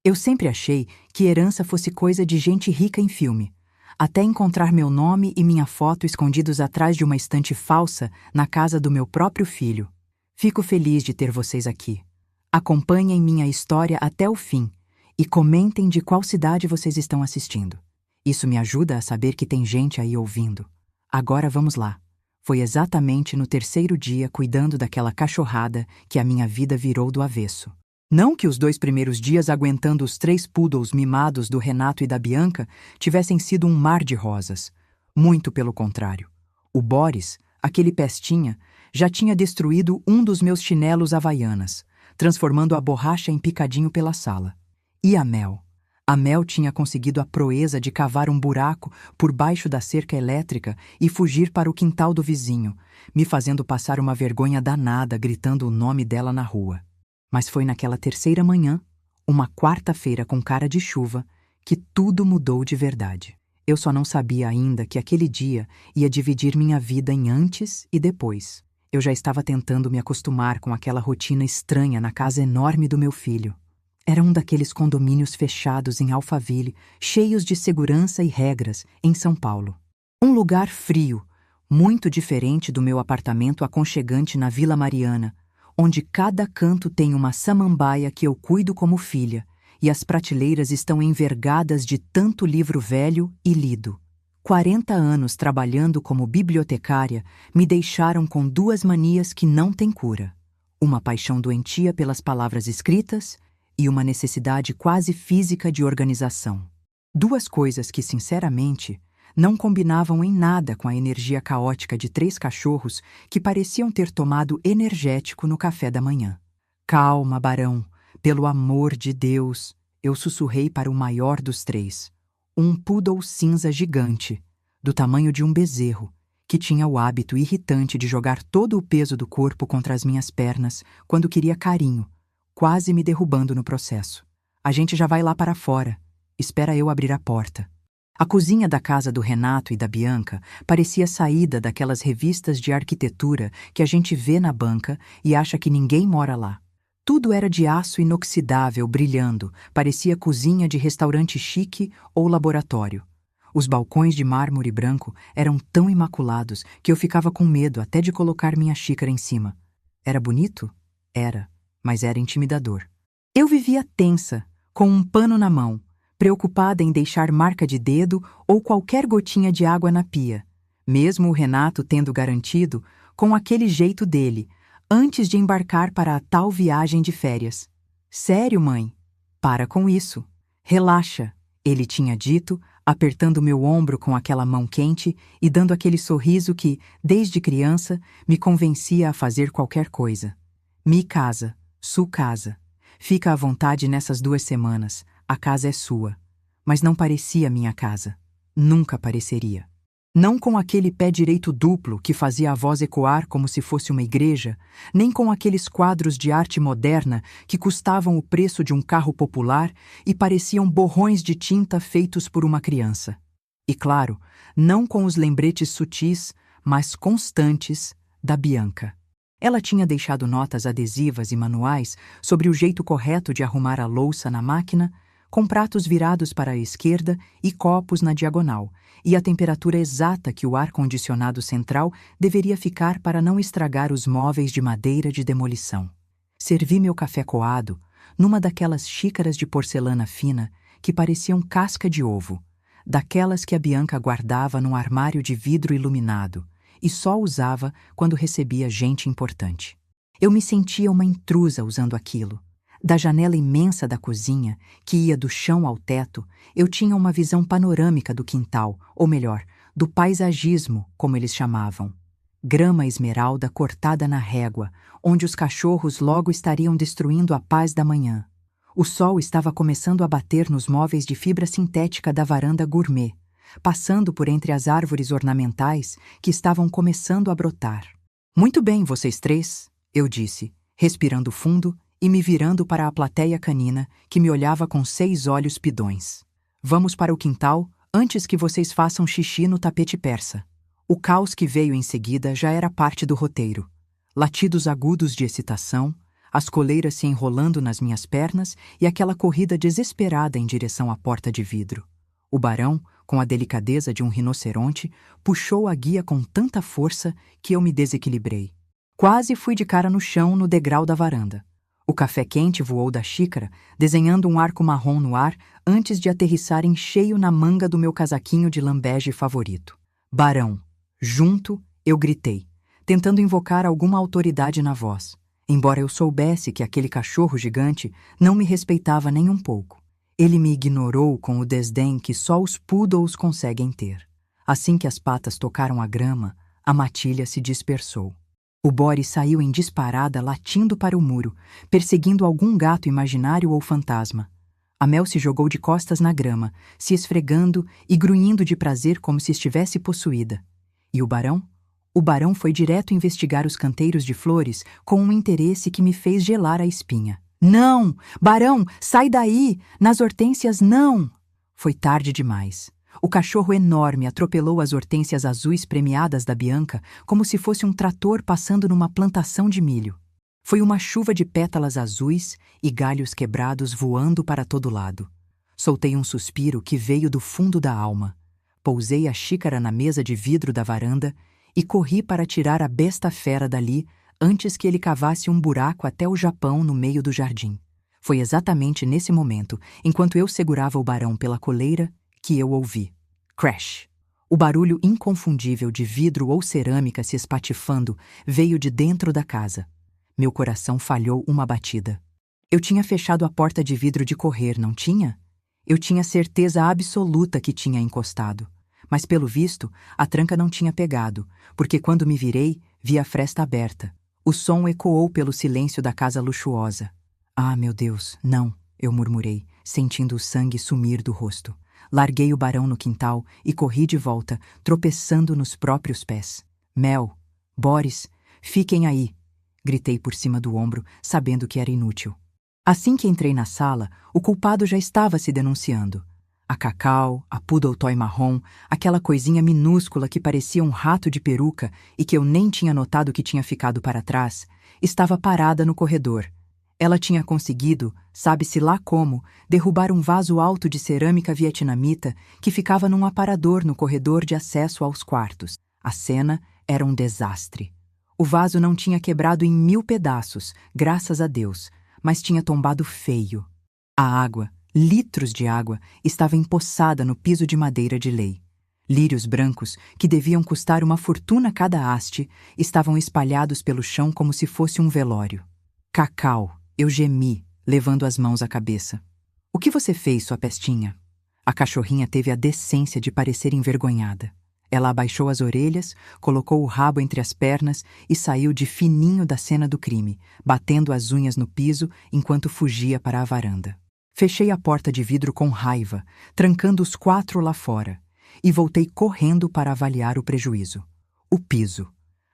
Eu sempre achei que herança fosse coisa de gente rica em filme, até encontrar meu nome e minha foto escondidos atrás de uma estante falsa na casa do meu próprio filho. Fico feliz de ter vocês aqui. Acompanhem minha história até o fim e comentem de qual cidade vocês estão assistindo. Isso me ajuda a saber que tem gente aí ouvindo. Agora vamos lá. Foi exatamente no terceiro dia cuidando daquela cachorrada que a minha vida virou do avesso. Não que os 2 primeiros dias aguentando os 3 poodles mimados do Renato e da Bianca tivessem sido um mar de rosas. Muito pelo contrário. O Boris, aquele pestinha, já tinha destruído um dos meus chinelos havaianas, transformando a borracha em picadinho pela sala. E a Mel? A Mel tinha conseguido a proeza de cavar um buraco por baixo da cerca elétrica e fugir para o quintal do vizinho, me fazendo passar uma vergonha danada gritando o nome dela na rua. Mas foi naquela terceira manhã, uma quarta-feira com cara de chuva, que tudo mudou de verdade. Eu só não sabia ainda que aquele dia ia dividir minha vida em antes e depois. Eu já estava tentando me acostumar com aquela rotina estranha na casa enorme do meu filho. Era um daqueles condomínios fechados em Alphaville, cheios de segurança e regras, em São Paulo. Um lugar frio, muito diferente do meu apartamento aconchegante na Vila Mariana, onde cada canto tem uma samambaia que eu cuido como filha, e as prateleiras estão envergadas de tanto livro velho e lido. 40 anos trabalhando como bibliotecária me deixaram com 2 manias que não têm cura. Uma paixão doentia pelas palavras escritas e uma necessidade quase física de organização. 2 coisas que, sinceramente, não combinavam em nada com a energia caótica de 3 cachorros que pareciam ter tomado energético no café da manhã. Calma, Barão, pelo amor de Deus, eu sussurrei para o maior dos 3. Um poodle cinza gigante, do tamanho de um bezerro, que tinha o hábito irritante de jogar todo o peso do corpo contra as minhas pernas quando queria carinho, quase me derrubando no processo. A gente já vai lá para fora. Espera eu abrir a porta. A cozinha da casa do Renato e da Bianca parecia saída daquelas revistas de arquitetura que a gente vê na banca e acha que ninguém mora lá. Tudo era de aço inoxidável brilhando, parecia cozinha de restaurante chique ou laboratório. Os balcões de mármore branco eram tão imaculados que eu ficava com medo até de colocar minha xícara em cima. Era bonito? Era, mas era intimidador. Eu vivia tensa, com um pano na mão, preocupada em deixar marca de dedo ou qualquer gotinha de água na pia, mesmo o Renato tendo garantido, com aquele jeito dele, antes de embarcar para a tal viagem de férias. Sério, mãe? Para com isso. Relaxa, ele tinha dito, apertando meu ombro com aquela mão quente e dando aquele sorriso que, desde criança, me convencia a fazer qualquer coisa. Mi casa, su casa. Fica à vontade nessas 2 semanas. A casa é sua. Mas não parecia minha casa. Nunca pareceria. Não com aquele pé direito duplo que fazia a voz ecoar como se fosse uma igreja, nem com aqueles quadros de arte moderna que custavam o preço de um carro popular e pareciam borrões de tinta feitos por uma criança. E claro, não com os lembretes sutis, mas constantes, da Bianca. Ela tinha deixado notas adesivas e manuais sobre o jeito correto de arrumar a louça na máquina, com pratos virados para a esquerda e copos na diagonal, e a temperatura exata que o ar-condicionado central deveria ficar para não estragar os móveis de madeira de demolição. Servi meu café coado numa daquelas xícaras de porcelana fina que pareciam casca de ovo, daquelas que a Bianca guardava num armário de vidro iluminado e só usava quando recebia gente importante. Eu me sentia uma intrusa usando aquilo. Da janela imensa da cozinha, que ia do chão ao teto, eu tinha uma visão panorâmica do quintal, ou melhor, do paisagismo, como eles chamavam. Grama esmeralda cortada na régua, onde os cachorros logo estariam destruindo a paz da manhã. O sol estava começando a bater nos móveis de fibra sintética da varanda gourmet, passando por entre as árvores ornamentais que estavam começando a brotar. Muito bem, vocês 3, eu disse, respirando fundo e me virando para a plateia canina que me olhava com 6 olhos pidões. Vamos para o quintal antes que vocês façam xixi no tapete persa. O caos que veio em seguida já era parte do roteiro. Latidos agudos de excitação, as coleiras se enrolando nas minhas pernas e aquela corrida desesperada em direção à porta de vidro. O barão, com a delicadeza de um rinoceronte, puxou a guia com tanta força que eu me desequilibrei. Quase fui de cara no chão no degrau da varanda. O café quente voou da xícara, desenhando um arco marrom no ar antes de aterrissar em cheio na manga do meu casaquinho de lambege favorito. Barão. Junto, eu gritei, tentando invocar alguma autoridade na voz, embora eu soubesse que aquele cachorro gigante não me respeitava nem um pouco. Ele me ignorou com o desdém que só os poodles conseguem ter. Assim que as patas tocaram a grama, a matilha se dispersou. O Boris saiu em disparada latindo para o muro, perseguindo algum gato imaginário ou fantasma. A Mel se jogou de costas na grama, se esfregando e grunhindo de prazer como se estivesse possuída. E o barão? O barão foi direto investigar os canteiros de flores com um interesse que me fez gelar a espinha. Não! Barão, sai daí! Nas hortênsias, não! Foi tarde demais. O cachorro enorme atropelou as hortênsias azuis premiadas da Bianca como se fosse um trator passando numa plantação de milho. Foi uma chuva de pétalas azuis e galhos quebrados voando para todo lado. Soltei um suspiro que veio do fundo da alma. Pousei a xícara na mesa de vidro da varanda e corri para tirar a besta fera dali antes que ele cavasse um buraco até o Japão no meio do jardim. Foi exatamente nesse momento, enquanto eu segurava o barão pela coleira, que eu ouvi. Crash! O barulho inconfundível de vidro ou cerâmica se espatifando veio de dentro da casa. Meu coração falhou uma batida. Eu tinha fechado a porta de vidro de correr, não tinha? Eu tinha certeza absoluta que tinha encostado. Mas, pelo visto, a tranca não tinha pegado, porque quando me virei, vi a fresta aberta. O som ecoou pelo silêncio da casa luxuosa. Ah, meu Deus, não, eu murmurei, sentindo o sangue sumir do rosto. Larguei o barão no quintal e corri de volta, tropeçando nos próprios pés. Mel, Boris, fiquem aí, gritei por cima do ombro, sabendo que era inútil. Assim que entrei na sala, o culpado já estava se denunciando. A Cacau, a Poodle Toy marrom, aquela coisinha minúscula que parecia um rato de peruca e que eu nem tinha notado que tinha ficado para trás, estava parada no corredor. Ela tinha conseguido, sabe-se lá como, derrubar um vaso alto de cerâmica vietnamita que ficava num aparador no corredor de acesso aos quartos. A cena era um desastre. O vaso não tinha quebrado em 1000 pedaços, graças a Deus, mas tinha tombado feio. A água, litros de água, estava empoçada no piso de madeira de lei. Lírios brancos, que deviam custar uma fortuna cada haste, estavam espalhados pelo chão como se fosse um velório. Cacau, eu gemi, levando as mãos à cabeça. O que você fez, sua pestinha? A cachorrinha teve a decência de parecer envergonhada. Ela abaixou as orelhas, colocou o rabo entre as pernas e saiu de fininho da cena do crime, batendo as unhas no piso enquanto fugia para a varanda. Fechei a porta de vidro com raiva, trancando os 4 lá fora, e voltei correndo para avaliar o prejuízo. O piso.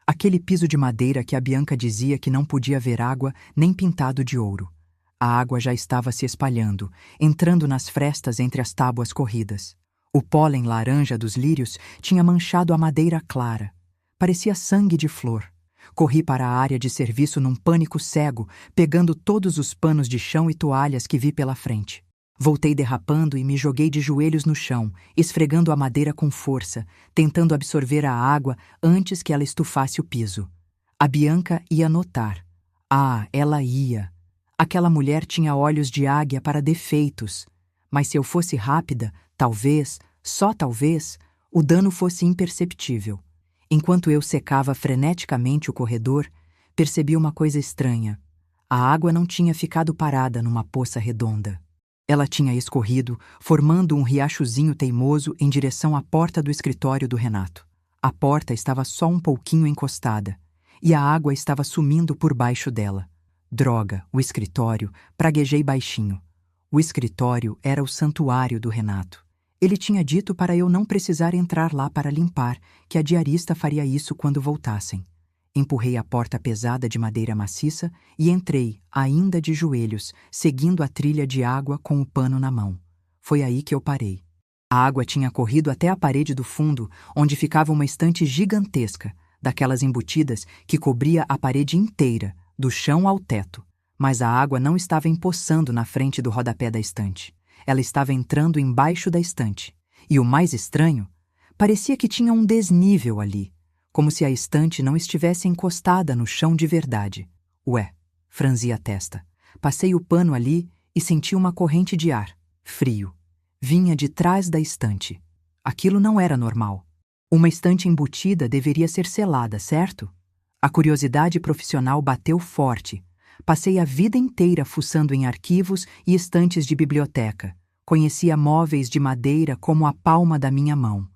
Aquele piso de madeira que a Bianca dizia que não podia ver água nem pintado de ouro. A água já estava se espalhando, entrando nas frestas entre as tábuas corridas. O pólen laranja dos lírios tinha manchado a madeira clara. Parecia sangue de flor. Corri para a área de serviço num pânico cego, pegando todos os panos de chão e toalhas que vi pela frente. Voltei derrapando e me joguei de joelhos no chão, esfregando a madeira com força, tentando absorver a água antes que ela estufasse o piso. A Bianca ia notar. Ah, ela ia. Aquela mulher tinha olhos de águia para defeitos. Mas se eu fosse rápida, talvez, só talvez, o dano fosse imperceptível. Enquanto eu secava freneticamente o corredor, percebi uma coisa estranha. A água não tinha ficado parada numa poça redonda. Ela tinha escorrido, formando um riachozinho teimoso em direção à porta do escritório do Renato. A porta estava só um pouquinho encostada, e a água estava sumindo por baixo dela. Droga, o escritório, praguejei baixinho. O escritório era o santuário do Renato. Ele tinha dito para eu não precisar entrar lá para limpar, que a diarista faria isso quando voltassem. Empurrei a porta pesada de madeira maciça e entrei, ainda de joelhos, seguindo a trilha de água com o pano na mão. Foi aí que eu parei. A água tinha corrido até a parede do fundo, onde ficava uma estante gigantesca, daquelas embutidas que cobria a parede inteira, do chão ao teto. Mas a água não estava empoçando na frente do rodapé da estante. Ela estava entrando embaixo da estante. E o mais estranho, parecia que tinha um desnível ali, como se a estante não estivesse encostada no chão de verdade. Ué, franzi a testa. Passei o pano ali e senti uma corrente de ar, frio. Vinha de trás da estante. Aquilo não era normal. Uma estante embutida deveria ser selada, certo? A curiosidade profissional bateu forte. Passei a vida inteira fuçando em arquivos e estantes de biblioteca. Conhecia móveis de madeira como a palma da minha mão.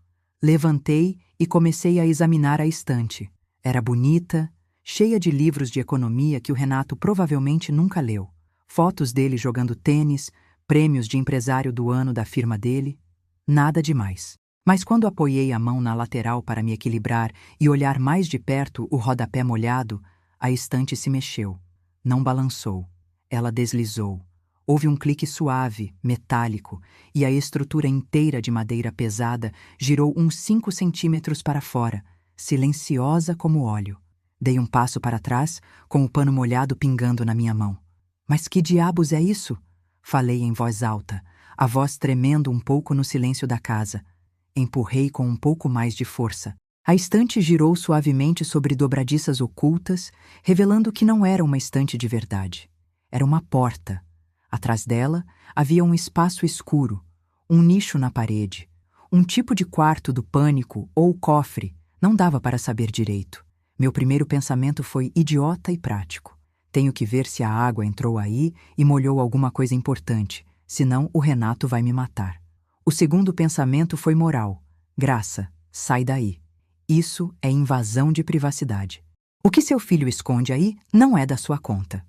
Levantei e comecei a examinar a estante. Era bonita, cheia de livros de economia que o Renato provavelmente nunca leu. Fotos dele jogando tênis, prêmios de empresário do ano da firma dele. Nada demais. Mas quando apoiei a mão na lateral para me equilibrar e olhar mais de perto o rodapé molhado, a estante se mexeu. Não balançou. Ela deslizou. Houve um clique suave, metálico, e a estrutura inteira de madeira pesada girou uns 5 centímetros para fora, silenciosa como óleo. Dei um passo para trás, com o pano molhado pingando na minha mão. Mas que diabos é isso? Falei em voz alta, a voz tremendo um pouco no silêncio da casa. Empurrei com um pouco mais de força. A estante girou suavemente sobre dobradiças ocultas, revelando que não era uma estante de verdade. Era uma porta. Atrás dela havia um espaço escuro, um nicho na parede, um tipo de quarto do pânico ou cofre, não dava para saber direito. Meu primeiro pensamento foi idiota e prático. Tenho que ver se a água entrou aí e molhou alguma coisa importante, senão o Renato vai me matar. O segundo pensamento foi moral. Graça, sai daí. Isso é invasão de privacidade. O que seu filho esconde aí não é da sua conta.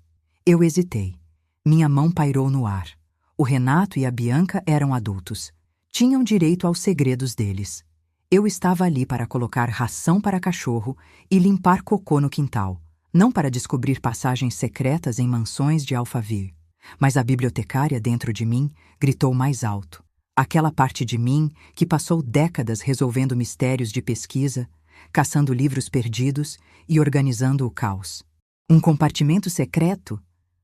Eu hesitei. Minha mão pairou no ar. O Renato e a Bianca eram adultos. Tinham direito aos segredos deles. Eu estava ali para colocar ração para cachorro e limpar cocô no quintal, não para descobrir passagens secretas em mansões de Alphaville. Mas a bibliotecária dentro de mim gritou mais alto. Aquela parte de mim que passou décadas resolvendo mistérios de pesquisa, caçando livros perdidos e organizando o caos. Um compartimento secreto?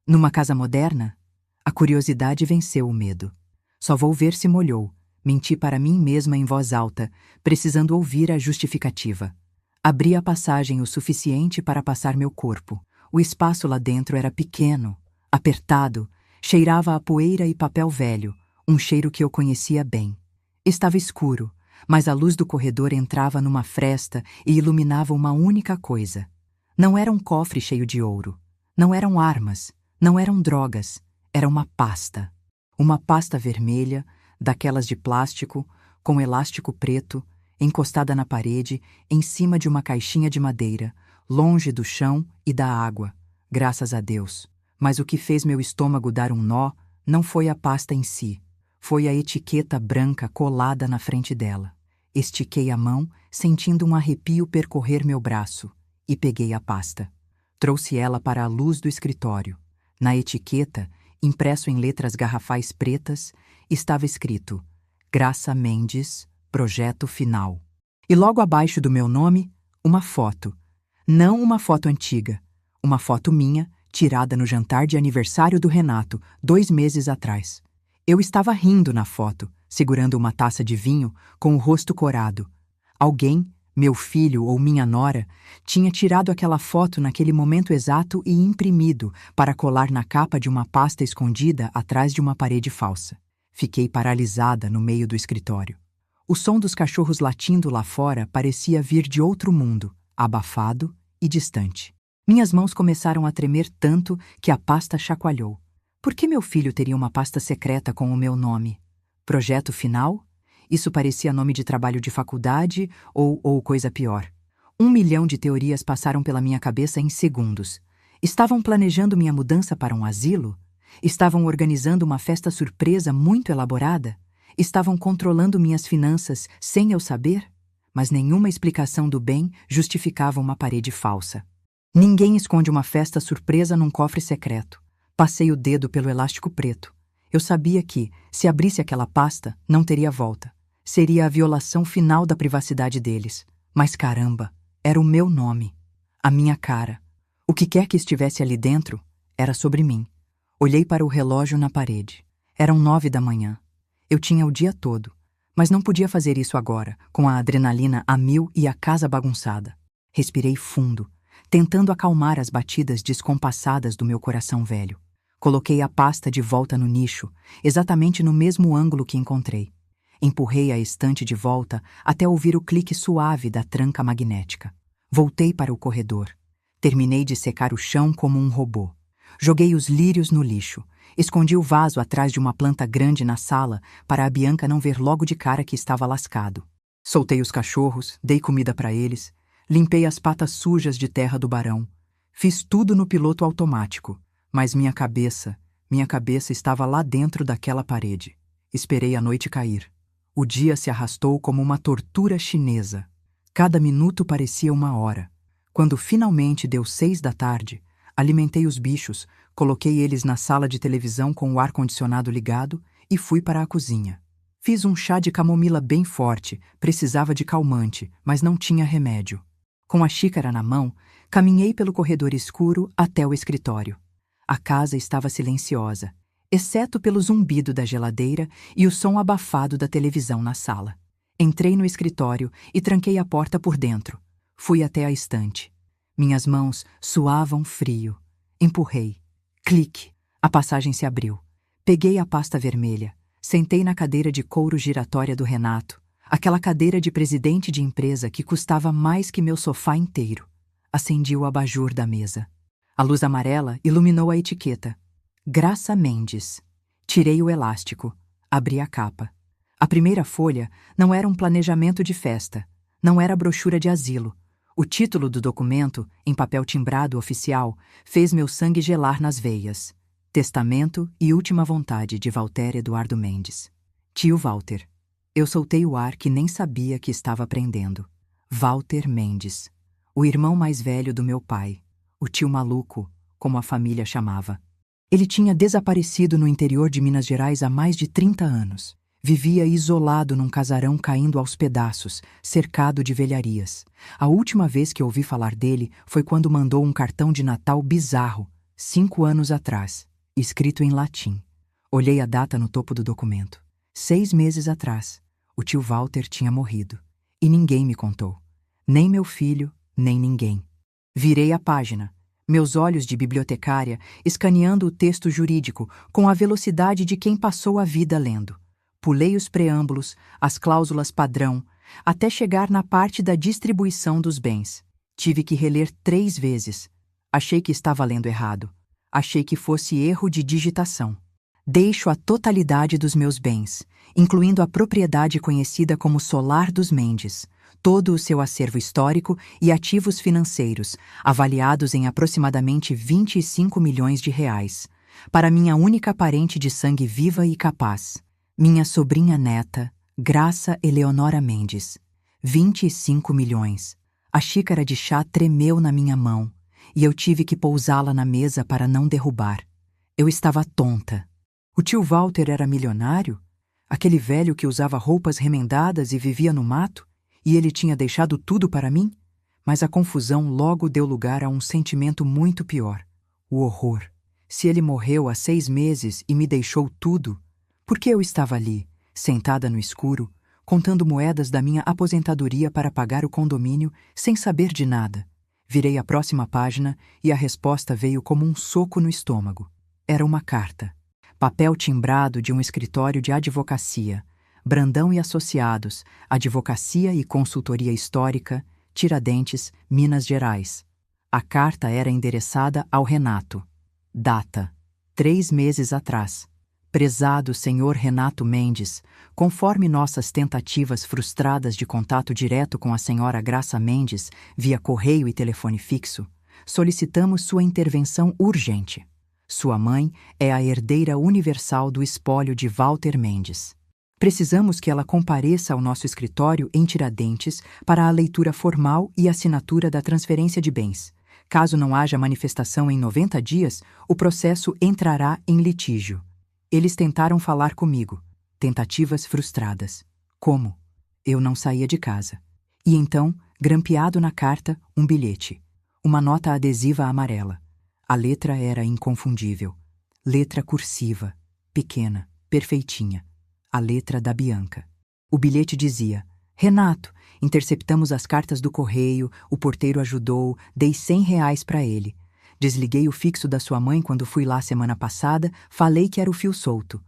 Numa casa moderna? A curiosidade venceu o medo. Só vou ver se molhou. Menti para mim mesma em voz alta, precisando ouvir a justificativa. Abri a passagem o suficiente para passar meu corpo. O espaço lá dentro era pequeno, apertado, cheirava a poeira e papel velho, um cheiro que eu conhecia bem. Estava escuro, mas a luz do corredor entrava numa fresta e iluminava uma única coisa. Não era um cofre cheio de ouro. Não eram armas. Não eram drogas. Era uma pasta. Uma pasta vermelha, daquelas de plástico, com elástico preto, encostada na parede, em cima de uma caixinha de madeira, longe do chão e da água. Graças a Deus. Mas o que fez meu estômago dar um nó não foi a pasta em si. Foi a etiqueta branca colada na frente dela. Estiquei a mão, sentindo um arrepio percorrer meu braço, e peguei a pasta. Trouxe ela para a luz do escritório. Na etiqueta, impresso em letras garrafais pretas, estava escrito Graça Mendes, Projeto Final. E logo abaixo do meu nome, uma foto. Não uma foto antiga. Uma foto minha, tirada no jantar de aniversário do Renato, 2 meses atrás. Eu estava rindo na foto, segurando uma taça de vinho, com o rosto corado. Alguém, meu filho ou minha nora, tinha tirado aquela foto naquele momento exato e imprimido para colar na capa de uma pasta escondida atrás de uma parede falsa. Fiquei paralisada no meio do escritório. O som dos cachorros latindo lá fora parecia vir de outro mundo, abafado e distante. Minhas mãos começaram a tremer tanto que a pasta chacoalhou. Por que meu filho teria uma pasta secreta com o meu nome? Projeto Final? Isso parecia nome de trabalho de faculdade ou coisa pior. 1 milhão de teorias passaram pela minha cabeça em segundos. Estavam planejando minha mudança para um asilo? Estavam organizando uma festa surpresa muito elaborada? Estavam controlando minhas finanças sem eu saber? Mas nenhuma explicação do bem justificava uma parede falsa. Ninguém esconde uma festa surpresa num cofre secreto. Passei o dedo pelo elástico preto. Eu sabia que, se abrisse aquela pasta, não teria volta. Seria a violação final da privacidade deles. Mas caramba, era o meu nome. A minha cara. O que quer que estivesse ali dentro, Era sobre mim. Olhei para o relógio na parede. Eram 9 da manhã. Eu tinha o dia todo, mas não podia fazer isso agora, com a adrenalina a mil e a casa bagunçada. Respirei fundo, tentando acalmar as batidas descompassadas do meu coração velho. Coloquei a pasta de volta no nicho, exatamente no mesmo ângulo que encontrei. Empurrei a estante de volta até ouvir o clique suave da tranca magnética. Voltei para o corredor. Terminei de secar o chão como um robô. Joguei os lírios no lixo. Escondi o vaso atrás de uma planta grande na sala para a Bianca não ver logo de cara que estava lascado. Soltei os cachorros, dei comida para eles, limpei as patas sujas de terra do barão. Fiz tudo no piloto automático, mas minha cabeça estava lá dentro daquela parede. Esperei a noite cair. O dia se arrastou como uma tortura chinesa. Cada minuto parecia uma hora. Quando finalmente deu 6 da tarde, alimentei os bichos, coloquei eles na sala de televisão com o ar-condicionado ligado e fui para a cozinha. Fiz um chá de camomila bem forte, precisava de calmante, mas não tinha remédio. Com a xícara na mão, caminhei pelo corredor escuro até o escritório. A casa estava silenciosa, exceto pelo zumbido da geladeira e o som abafado da televisão na sala. Entrei no escritório e tranquei a porta por dentro. Fui até a estante. Minhas mãos suavam frio. Empurrei. Clique. A passagem se abriu. Peguei a pasta vermelha. Sentei na cadeira de couro giratória do Renato, aquela cadeira de presidente de empresa que custava mais que meu sofá inteiro. Acendi o abajur da mesa. A luz amarela iluminou a etiqueta. Graça Mendes. Tirei o elástico. Abri a capa. A primeira folha não era um planejamento de festa. Não era brochura de asilo. O título do documento, em papel timbrado oficial, fez meu sangue gelar nas veias. Testamento e última vontade de Walter Eduardo Mendes. Tio Walter. Eu soltei o ar que nem sabia que estava prendendo. Walter Mendes. O irmão mais velho do meu pai. O tio maluco, como a família chamava. Ele tinha desaparecido no interior de Minas Gerais há mais de 30 anos. Vivia isolado num casarão caindo aos pedaços, cercado de velharias. A última vez que ouvi falar dele foi quando mandou um cartão de Natal bizarro, 5 anos atrás, escrito em latim. Olhei a data no topo do documento. 6 meses atrás, o tio Walter tinha morrido. E ninguém me contou. Nem meu filho, nem ninguém. Virei a página, meus olhos de bibliotecária escaneando o texto jurídico com a velocidade de quem passou a vida lendo. Pulei os preâmbulos, as cláusulas padrão, até chegar na parte da distribuição dos bens. Tive que reler 3 vezes. Achei que estava lendo errado. Achei que fosse erro de digitação. Deixo a totalidade dos meus bens, incluindo a propriedade conhecida como Solar dos Mendes, todo o seu acervo histórico e ativos financeiros, avaliados em aproximadamente 25 milhões de reais, para minha única parente de sangue viva e capaz. Minha sobrinha neta, Graça Eleonora Mendes. 25 milhões. A xícara de chá tremeu na minha mão e eu tive que pousá-la na mesa para não derrubar. Eu estava tonta. O tio Walter era milionário? Aquele velho que usava roupas remendadas e vivia no mato? E ele tinha deixado tudo para mim? Mas a confusão logo deu lugar a um sentimento muito pior. O horror. Se ele morreu há 6 meses e me deixou tudo, por que eu estava ali, sentada no escuro, contando moedas da minha aposentadoria para pagar o condomínio, sem saber de nada? Virei a próxima página e a resposta veio como um soco no estômago. Era uma carta. Papel timbrado de um escritório de advocacia. Brandão e Associados, Advocacia e Consultoria Histórica, Tiradentes, Minas Gerais. A carta era endereçada ao Renato. Data: 3 meses atrás. Prezado senhor Renato Mendes, conforme nossas tentativas frustradas de contato direto com a senhora Graça Mendes, via correio e telefone fixo, solicitamos sua intervenção urgente. Sua mãe é a herdeira universal do espólio de Walter Mendes. Precisamos que ela compareça ao nosso escritório em Tiradentes para a leitura formal e assinatura da transferência de bens. Caso não haja manifestação em 90 dias, o processo entrará em litígio. Eles tentaram falar comigo. Tentativas frustradas. Como? Eu não saía de casa. E então, grampeado na carta, um bilhete. Uma nota adesiva amarela. A letra era inconfundível. Letra cursiva, pequena, perfeitinha. A letra da Bianca. O bilhete dizia: Renato, interceptamos as cartas do correio, o porteiro ajudou, dei R$ 100 para ele. Desliguei o fixo da sua mãe quando fui lá semana passada, falei que era o fio solto.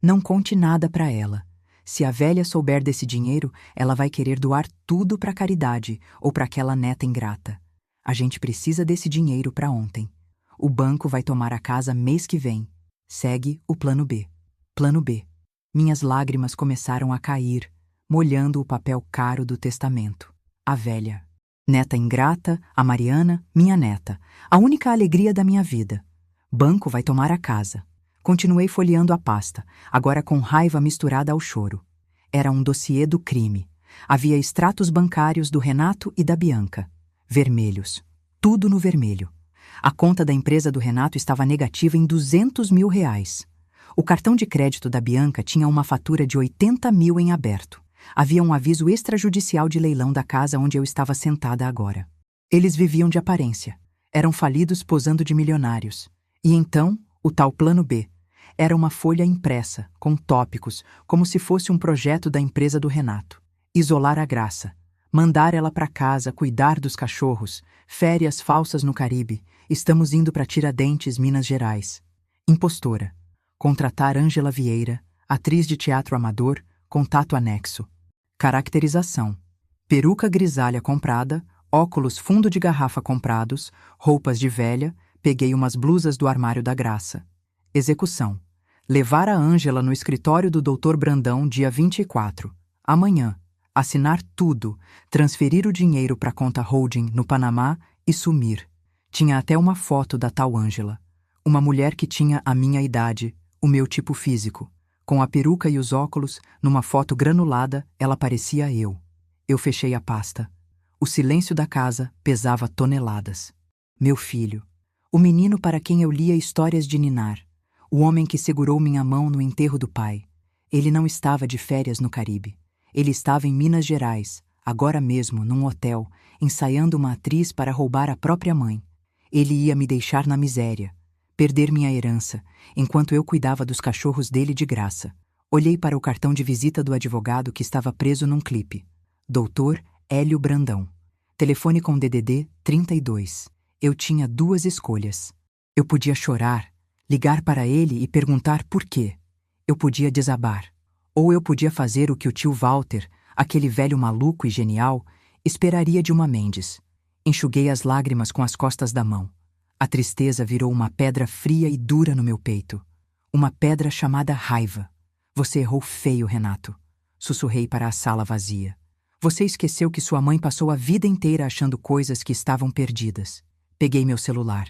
Não conte nada para ela. Se a velha souber desse dinheiro, ela vai querer doar tudo para caridade ou para aquela neta ingrata. A gente precisa desse dinheiro para ontem. O banco vai tomar a casa mês que vem. Segue o plano B. Plano B. Minhas lágrimas começaram a cair, molhando o papel caro do testamento. A velha. Neta ingrata, a Mariana, minha neta. A única alegria da minha vida. Banco vai tomar a casa. Continuei folheando a pasta, agora com raiva misturada ao choro. Era um dossiê do crime. Havia extratos bancários do Renato e da Bianca. Vermelhos. Tudo no vermelho. A conta da empresa do Renato estava negativa em R$ 200 mil. O cartão de crédito da Bianca tinha uma fatura de 80 mil em aberto. Havia um aviso extrajudicial de leilão da casa onde eu estava sentada agora. Eles viviam de aparência. Eram falidos posando de milionários. E então, o tal plano B. Era uma folha impressa, com tópicos, como se fosse um projeto da empresa do Renato. Isolar a Graça. Mandar ela para casa, cuidar dos cachorros. Férias falsas no Caribe. Estamos indo para Tiradentes, Minas Gerais. Impostora. Contratar Ângela Vieira, atriz de teatro amador, contato anexo. Caracterização. Peruca grisalha comprada, óculos fundo de garrafa comprados, roupas de velha, peguei umas blusas do armário da Graça. Execução. Levar a Ângela no escritório do Dr. Brandão dia 24. Amanhã. Assinar tudo, transferir o dinheiro para a conta holding no Panamá e sumir. Tinha até uma foto da tal Ângela. Uma mulher que tinha a minha idade, o meu tipo físico. Com a peruca e os óculos, numa foto granulada, ela parecia eu. Eu fechei a pasta. O silêncio da casa pesava toneladas. Meu filho. O menino para quem eu lia histórias de ninar. O homem que segurou minha mão no enterro do pai. Ele não estava de férias no Caribe. Ele estava em Minas Gerais, agora mesmo, num hotel, ensaiando uma atriz para roubar a própria mãe. Ele ia me deixar na miséria, perder minha herança, enquanto eu cuidava dos cachorros dele de graça. Olhei para o cartão de visita do advogado que estava preso num clipe. Doutor Hélio Brandão. Telefone com DDD 32. Eu tinha duas escolhas. Eu podia chorar, ligar para ele e perguntar por quê. Eu podia desabar. Ou eu podia fazer o que o tio Walter, aquele velho maluco e genial, esperaria de uma Mendes. Enxuguei as lágrimas com as costas da mão. A tristeza virou uma pedra fria e dura no meu peito. Uma pedra chamada raiva. Você errou feio, Renato. Sussurrei para a sala vazia. Você esqueceu que sua mãe passou a vida inteira achando coisas que estavam perdidas. Peguei meu celular.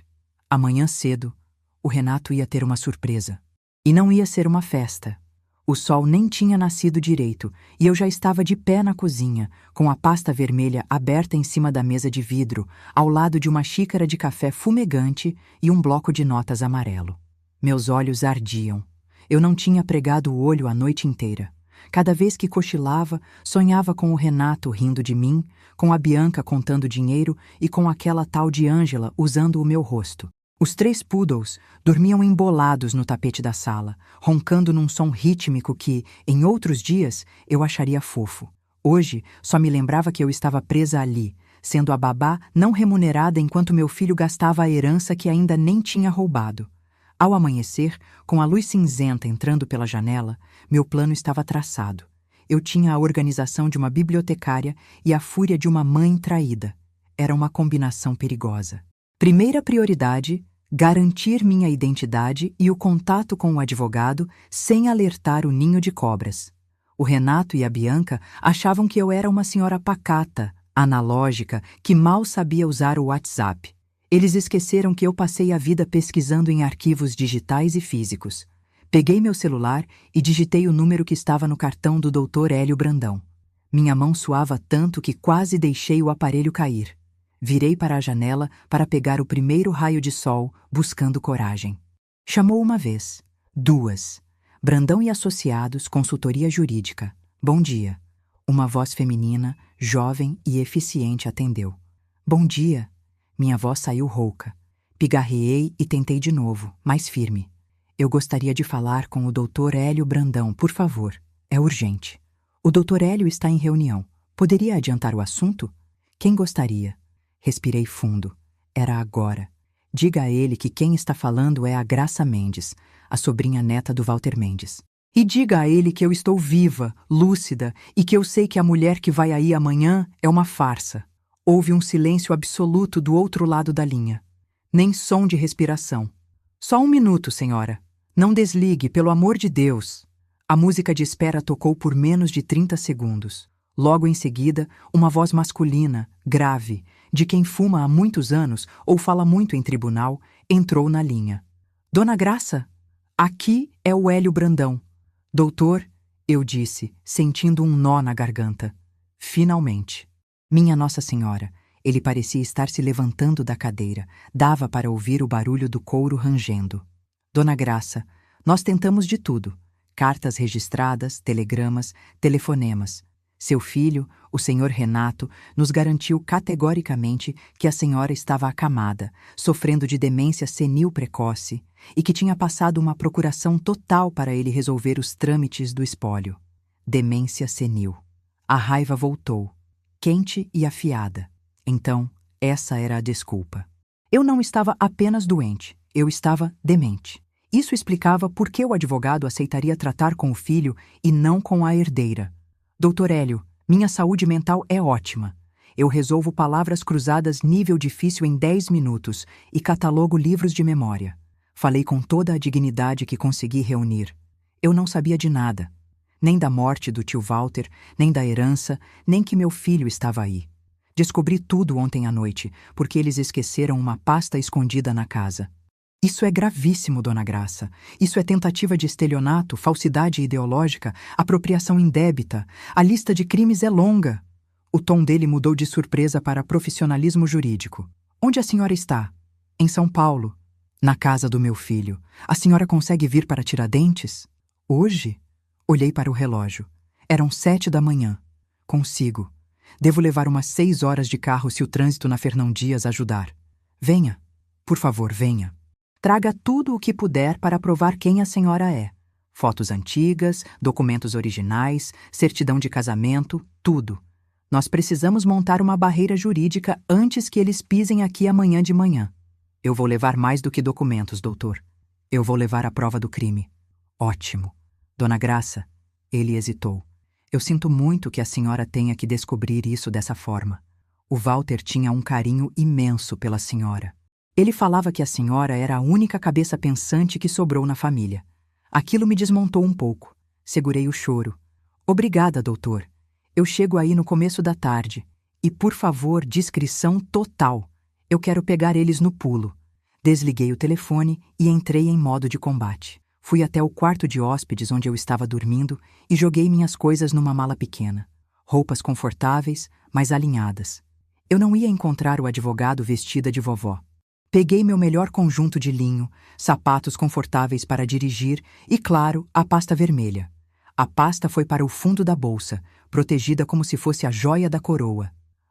Amanhã cedo, o Renato ia ter uma surpresa. E não ia ser uma festa. O sol nem tinha nascido direito e eu já estava de pé na cozinha, com a pasta vermelha aberta em cima da mesa de vidro, ao lado de uma xícara de café fumegante e um bloco de notas amarelo. Meus olhos ardiam. Eu não tinha pregado o olho a noite inteira. Cada vez que cochilava, sonhava com o Renato rindo de mim, com a Bianca contando dinheiro e com aquela tal de Ângela usando o meu rosto. Os 3 poodles dormiam embolados no tapete da sala, roncando num som rítmico que, em outros dias, eu acharia fofo. Hoje, só me lembrava que eu estava presa ali, sendo a babá não remunerada enquanto meu filho gastava a herança que ainda nem tinha roubado. Ao amanhecer, com a luz cinzenta entrando pela janela, meu plano estava traçado. Eu tinha a organização de uma bibliotecária e a fúria de uma mãe traída. Era uma combinação perigosa. Primeira prioridade, garantir minha identidade e o contato com o advogado sem alertar o ninho de cobras. O Renato e a Bianca achavam que eu era uma senhora pacata, analógica, que mal sabia usar o WhatsApp. Eles esqueceram que eu passei a vida pesquisando em arquivos digitais e físicos. Peguei meu celular e digitei o número que estava no cartão do Dr. Hélio Brandão. Minha mão suava tanto que quase deixei o aparelho cair. Virei para a janela para pegar o primeiro raio de sol, buscando coragem. Chamou uma vez, 2. Brandão e Associados, consultoria jurídica. Bom dia. Uma voz feminina, jovem e eficiente atendeu. Bom dia. Minha voz saiu rouca. Pigarreei e tentei de novo, mais firme. Eu gostaria de falar com o Dr. Hélio Brandão, por favor. É urgente. O Dr. Hélio está em reunião. Poderia adiantar o assunto? Quem gostaria? Respirei fundo. Era agora. Diga a ele que quem está falando é a Graça Mendes, a sobrinha neta do Walter Mendes. E diga a ele que eu estou viva, lúcida, e que eu sei que a mulher que vai aí amanhã é uma farsa. Houve um silêncio absoluto do outro lado da linha. Nem som de respiração. Só um minuto, senhora. Não desligue, pelo amor de Deus. A música de espera tocou por menos de 30 segundos. Logo em seguida, uma voz masculina, grave, de quem fuma há muitos anos ou fala muito em tribunal, entrou na linha. Dona Graça, aqui é o Hélio Brandão. Doutor, eu disse, sentindo um nó na garganta. Finalmente. Minha Nossa Senhora, ele parecia estar se levantando da cadeira. Dava para ouvir o barulho do couro rangendo. Dona Graça, nós tentamos de tudo. Cartas registradas, telegramas, telefonemas. Seu filho, o senhor Renato, nos garantiu categoricamente que a senhora estava acamada, sofrendo de demência senil precoce, e que tinha passado uma procuração total para ele resolver os trâmites do espólio. Demência senil. A raiva voltou, quente e afiada. Então, essa era a desculpa. Eu não estava apenas doente, eu estava demente. Isso explicava por que o advogado aceitaria tratar com o filho e não com a herdeira. Doutor Hélio, minha saúde mental é ótima. Eu resolvo palavras cruzadas nível difícil em 10 minutos e catalogo livros de memória. Falei com toda a dignidade que consegui reunir. Eu não sabia de nada. Nem da morte do tio Walter, nem da herança, nem que meu filho estava aí. Descobri tudo ontem à noite, porque eles esqueceram uma pasta escondida na casa. Isso é gravíssimo, Dona Graça. Isso é tentativa de estelionato, falsidade ideológica, apropriação indébita. A lista de crimes é longa. O tom dele mudou de surpresa para profissionalismo jurídico. Onde a senhora está? Em São Paulo. Na casa do meu filho. A senhora consegue vir para Tiradentes? Hoje? Olhei para o relógio. Eram 7 da manhã. Consigo. Devo levar umas 6 horas de carro se o trânsito na Fernão Dias ajudar. Venha. Por favor, venha. Traga tudo o que puder para provar quem a senhora é. Fotos antigas, documentos originais, certidão de casamento, tudo. Nós precisamos montar uma barreira jurídica antes que eles pisem aqui amanhã de manhã. Eu vou levar mais do que documentos, doutor. Eu vou levar a prova do crime. Ótimo. Dona Graça, ele hesitou. Eu sinto muito que a senhora tenha que descobrir isso dessa forma. O Walter tinha um carinho imenso pela senhora. Ele falava que a senhora era a única cabeça pensante que sobrou na família. Aquilo me desmontou um pouco. Segurei o choro. Obrigada, doutor. Eu chego aí no começo da tarde. E, por favor, discrição total. Eu quero pegar eles no pulo. Desliguei o telefone e entrei em modo de combate. Fui até o quarto de hóspedes onde eu estava dormindo e joguei minhas coisas numa mala pequena. Roupas confortáveis, mas alinhadas. Eu não ia encontrar o advogado vestida de vovó. Peguei meu melhor conjunto de linho, sapatos confortáveis para dirigir e, claro, a pasta vermelha. A pasta foi para o fundo da bolsa, protegida como se fosse a joia da coroa.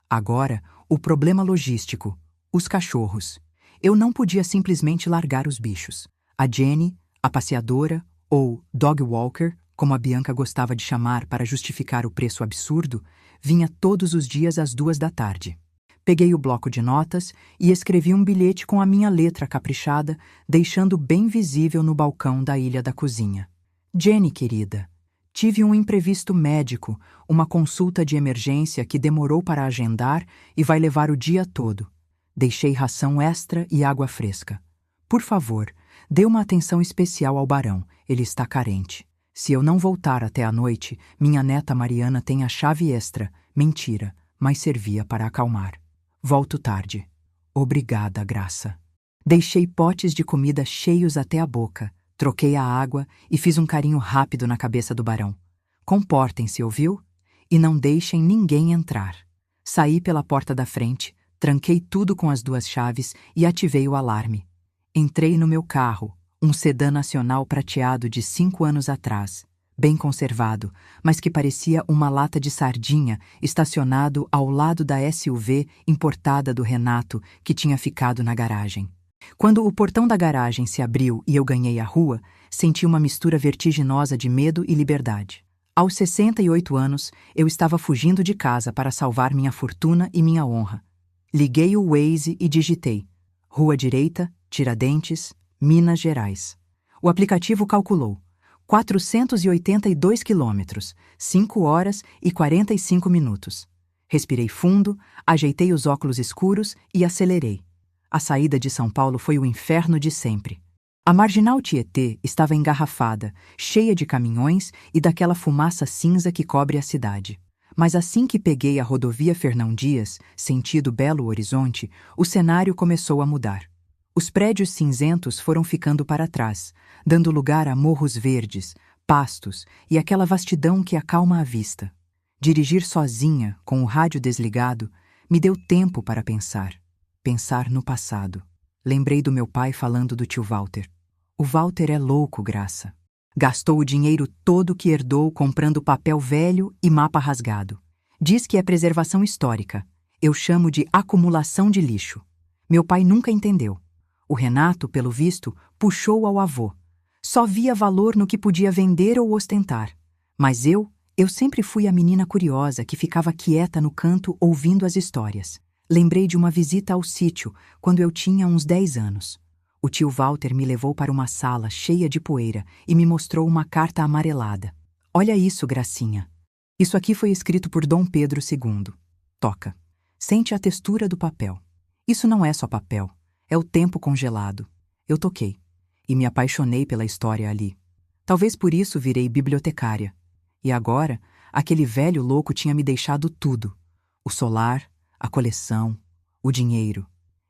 Agora, o problema logístico. Os cachorros. Eu não podia simplesmente largar os bichos. A Jenny, a passeadora, ou dog walker, como a Bianca gostava de chamar para justificar o preço absurdo, vinha todos os dias às 2 da tarde. Peguei o bloco de notas e escrevi um bilhete com a minha letra caprichada, deixando bem visível no balcão da ilha da cozinha. Jenny, querida, tive um imprevisto médico, uma consulta de emergência que demorou para agendar e vai levar o dia todo. Deixei ração extra e água fresca. Por favor, dê uma atenção especial ao Barão, ele está carente. Se eu não voltar até a noite, minha neta Mariana tem a chave extra. Mentira, mas servia para acalmar. Volto tarde. Obrigada, Graça. Deixei potes de comida cheios até a boca, troquei a água e fiz um carinho rápido na cabeça do Barão. Comportem-se, ouviu? E não deixem ninguém entrar. Saí pela porta da frente, tranquei tudo com as 2 chaves e ativei o alarme. Entrei no meu carro, um sedã nacional prateado de 5 anos atrás. Bem conservado, mas que parecia uma lata de sardinha, estacionado ao lado da SUV importada do Renato, que tinha ficado na garagem. Quando o portão da garagem se abriu e eu ganhei a rua, senti uma mistura vertiginosa de medo e liberdade. Aos 68 anos, eu estava fugindo de casa para salvar minha fortuna e minha honra. Liguei o Waze e digitei: Rua Direita, Tiradentes, Minas Gerais. O aplicativo calculou 482 quilômetros, 5 horas e 45 minutos. Respirei fundo, ajeitei os óculos escuros e acelerei. A saída de São Paulo foi o inferno de sempre. A Marginal Tietê estava engarrafada, cheia de caminhões e daquela fumaça cinza que cobre a cidade. Mas assim que peguei a rodovia Fernão Dias, sentido Belo Horizonte, o cenário começou a mudar. Os prédios cinzentos foram ficando para trás, dando lugar a morros verdes, pastos e aquela vastidão que acalma a vista. Dirigir sozinha, com o rádio desligado, me deu tempo para pensar. Pensar no passado. Lembrei do meu pai falando do tio Walter. O Walter é louco, Graça. Gastou o dinheiro todo que herdou comprando papel velho e mapa rasgado. Diz que é preservação histórica. Eu chamo de acumulação de lixo. Meu pai nunca entendeu. O Renato, pelo visto, puxou ao avô. Só via valor no que podia vender ou ostentar. Mas eu sempre fui a menina curiosa que ficava quieta no canto ouvindo as histórias. Lembrei de uma visita ao sítio, quando eu tinha uns 10 anos. O tio Walter me levou para uma sala cheia de poeira e me mostrou uma carta amarelada. Olha isso, Gracinha. Isso aqui foi escrito por Dom Pedro II. Toca. Sente a textura do papel. Isso não é só papel. É o tempo congelado. Eu toquei. E me apaixonei pela história ali. Talvez por isso virei bibliotecária. E agora, aquele velho louco tinha me deixado tudo. O solar, a coleção, o dinheiro.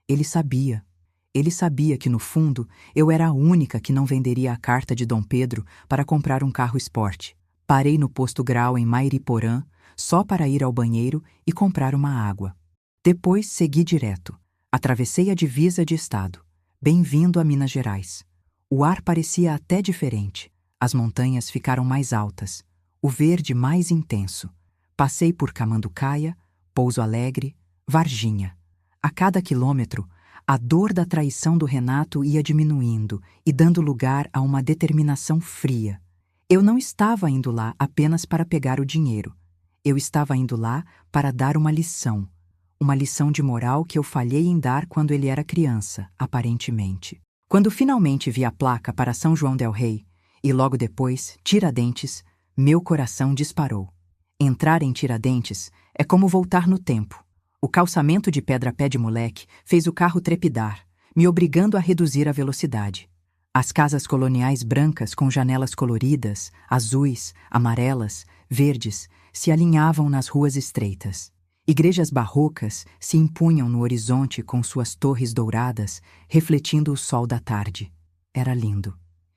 Ele sabia. Ele sabia que, no fundo, eu era a única que não venderia a carta de Dom Pedro para comprar um carro esporte. Parei no posto Grau em Mairiporã, só para ir ao banheiro e comprar uma água. Depois segui direto. Atravessei a divisa de estado. Bem-vindo a Minas Gerais. O ar parecia até diferente. As montanhas ficaram mais altas. O verde mais intenso. Passei por Camanducaia, Pouso Alegre, Varginha. A cada quilômetro, a dor da traição do Renato ia diminuindo e dando lugar a uma determinação fria. Eu não estava indo lá apenas para pegar o dinheiro. Eu estava indo lá para dar uma lição. Uma lição de moral que eu falhei em dar quando ele era criança, aparentemente. Quando finalmente vi a placa para São João del Rei, e logo depois, Tiradentes, meu coração disparou. Entrar em Tiradentes é como voltar no tempo. O calçamento de pedra-pé de moleque fez o carro trepidar, me obrigando a reduzir a velocidade. As casas coloniais brancas com janelas coloridas, azuis, amarelas, verdes, se alinhavam nas ruas estreitas. Igrejas barrocas se impunham no horizonte com suas torres douradas, refletindo o sol da tarde. Era lindo.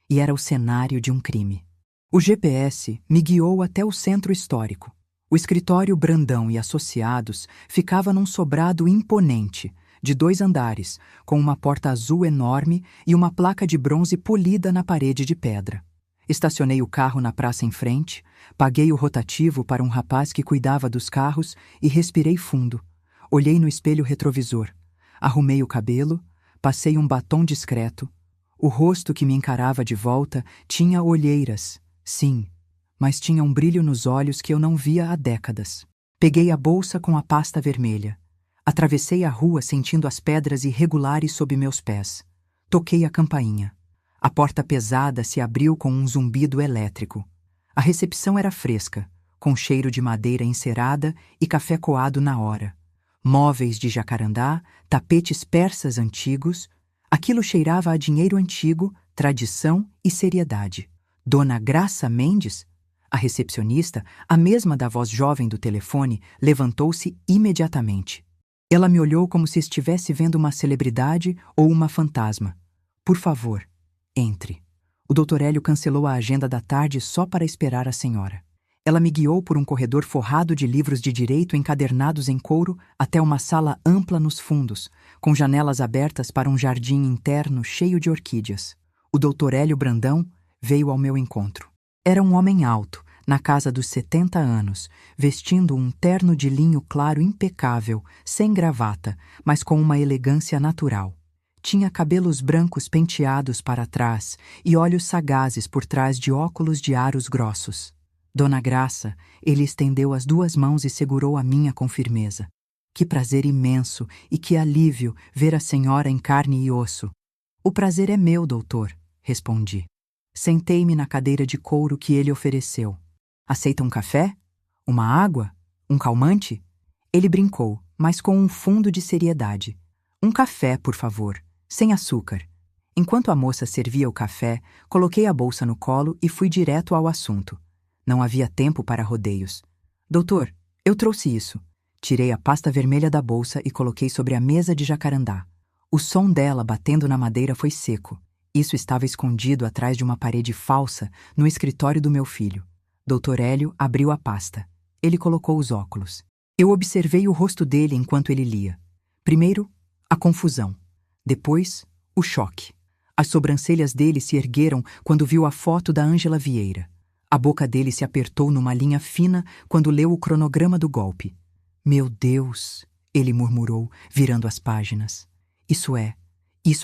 E era o cenário de um crime. O GPS me guiou até o centro histórico. O escritório Brandão e Associados ficava num sobrado imponente, de 2 andares, com uma porta azul enorme e uma placa de bronze polida na parede de pedra. Estacionei o carro na praça em frente, paguei o rotativo para um rapaz que cuidava dos carros e respirei fundo. Olhei no espelho retrovisor. Arrumei o cabelo, passei um batom discreto. O rosto que me encarava de volta tinha olheiras, sim, mas tinha um brilho nos olhos que eu não via há décadas. Peguei a bolsa com a pasta vermelha. Atravessei a rua sentindo as pedras irregulares sob meus pés. Toquei a campainha. A porta pesada se abriu com um zumbido elétrico. A recepção era fresca, com cheiro de madeira encerada e café coado na hora. Móveis de jacarandá, tapetes persas antigos. Aquilo cheirava a dinheiro antigo, tradição e seriedade. Dona Graça Mendes, a recepcionista, a mesma da voz jovem do telefone, levantou-se imediatamente. Ela me olhou como se estivesse vendo uma celebridade ou uma fantasma. Por favor, entre. O Dr. Hélio cancelou a agenda da tarde só para esperar a senhora. Ela me guiou por um corredor forrado de livros de direito encadernados em couro até uma sala ampla nos fundos, com janelas abertas para um jardim interno cheio de orquídeas. O Dr. Hélio Brandão veio ao meu encontro. Era um homem alto, na casa dos 70 anos, vestindo um terno de linho claro impecável, sem gravata, mas com uma elegância natural. Tinha cabelos brancos penteados para trás e olhos sagazes por trás de óculos de aros grossos. Dona Graça, ele estendeu as 2 mãos e segurou a minha com firmeza. Que prazer imenso e que alívio ver a senhora em carne e osso. O prazer é meu, doutor, respondi. Sentei-me na cadeira de couro que ele ofereceu. Aceita um café? Uma água? Um calmante? Ele brincou, mas com um fundo de seriedade. Um café, por favor, sem açúcar. Enquanto a moça servia o café, coloquei a bolsa no colo e fui direto ao assunto. Não havia tempo para rodeios. Doutor, eu trouxe isso. Tirei a pasta vermelha da bolsa e coloquei sobre a mesa de jacarandá. O som dela batendo na madeira foi seco. Isso estava escondido atrás de uma parede falsa no escritório do meu filho. Dr. Hélio abriu a pasta. Ele colocou os óculos. Eu observei o rosto dele enquanto ele lia. Primeiro, a confusão. Depois, o choque. As sobrancelhas dele se ergueram quando viu a foto da Ângela Vieira. A boca dele se apertou numa linha fina quando leu o cronograma do golpe. Meu Deus, ele murmurou, virando as páginas. Isso é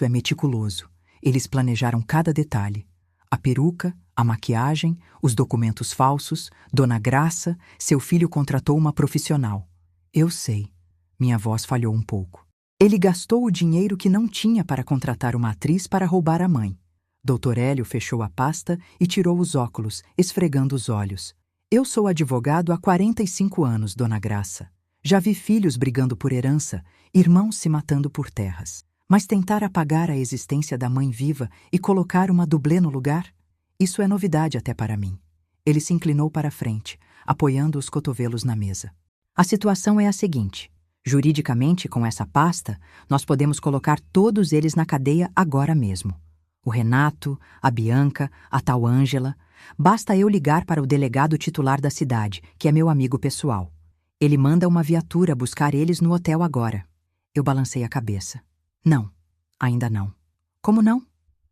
meticuloso. Eles planejaram cada detalhe. A peruca, a maquiagem, os documentos falsos, Dona Graça, seu filho contratou uma profissional. Eu sei. Minha voz falhou um pouco. Ele gastou o dinheiro que não tinha para contratar uma atriz para roubar a mãe. Dr. Hélio fechou a pasta e tirou os óculos, esfregando os olhos. Eu sou advogado há 45 anos, Dona Graça. Já vi filhos brigando por herança, irmãos se matando por terras. Mas tentar apagar a existência da mãe viva e colocar uma dublê no lugar? Isso é novidade até para mim. Ele se inclinou para a frente, apoiando os cotovelos na mesa. A situação é a seguinte. Juridicamente, com essa pasta, nós podemos colocar todos eles na cadeia agora mesmo. O Renato, a Bianca, a tal Ângela. Basta eu ligar para o delegado titular da cidade, que é meu amigo pessoal. Ele manda uma viatura buscar eles no hotel agora. Eu balancei a cabeça. Não, ainda não. Como não?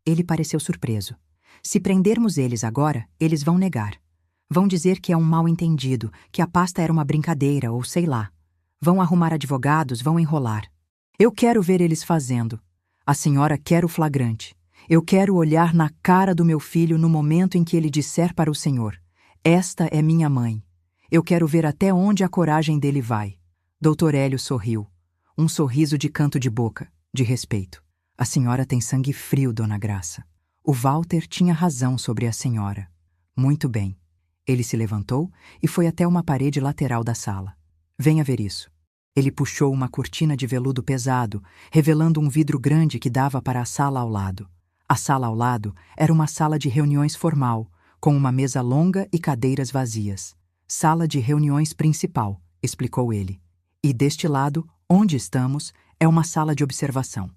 Ele pareceu surpreso. Se prendermos eles agora, eles vão negar. Vão dizer que é um mal-entendido, que a pasta era uma brincadeira ou sei lá. Vão arrumar advogados, vão enrolar. Eu quero ver eles fazendo. A senhora quer o flagrante. Eu quero olhar na cara do meu filho no momento em que ele disser para o senhor: esta é minha mãe. Eu quero ver até onde a coragem dele vai. Dr. Hélio sorriu. Um sorriso de canto de boca, de respeito. A senhora tem sangue frio, Dona Graça. O Walter tinha razão sobre a senhora. Muito bem. Ele se levantou e foi até uma parede lateral da sala. Venha ver isso. Ele puxou uma cortina de veludo pesado, revelando um vidro grande que dava para a sala ao lado. A sala ao lado era uma sala de reuniões formal, com uma mesa longa e cadeiras vazias. Sala de reuniões principal, explicou ele. E deste lado, onde estamos, é uma sala de observação.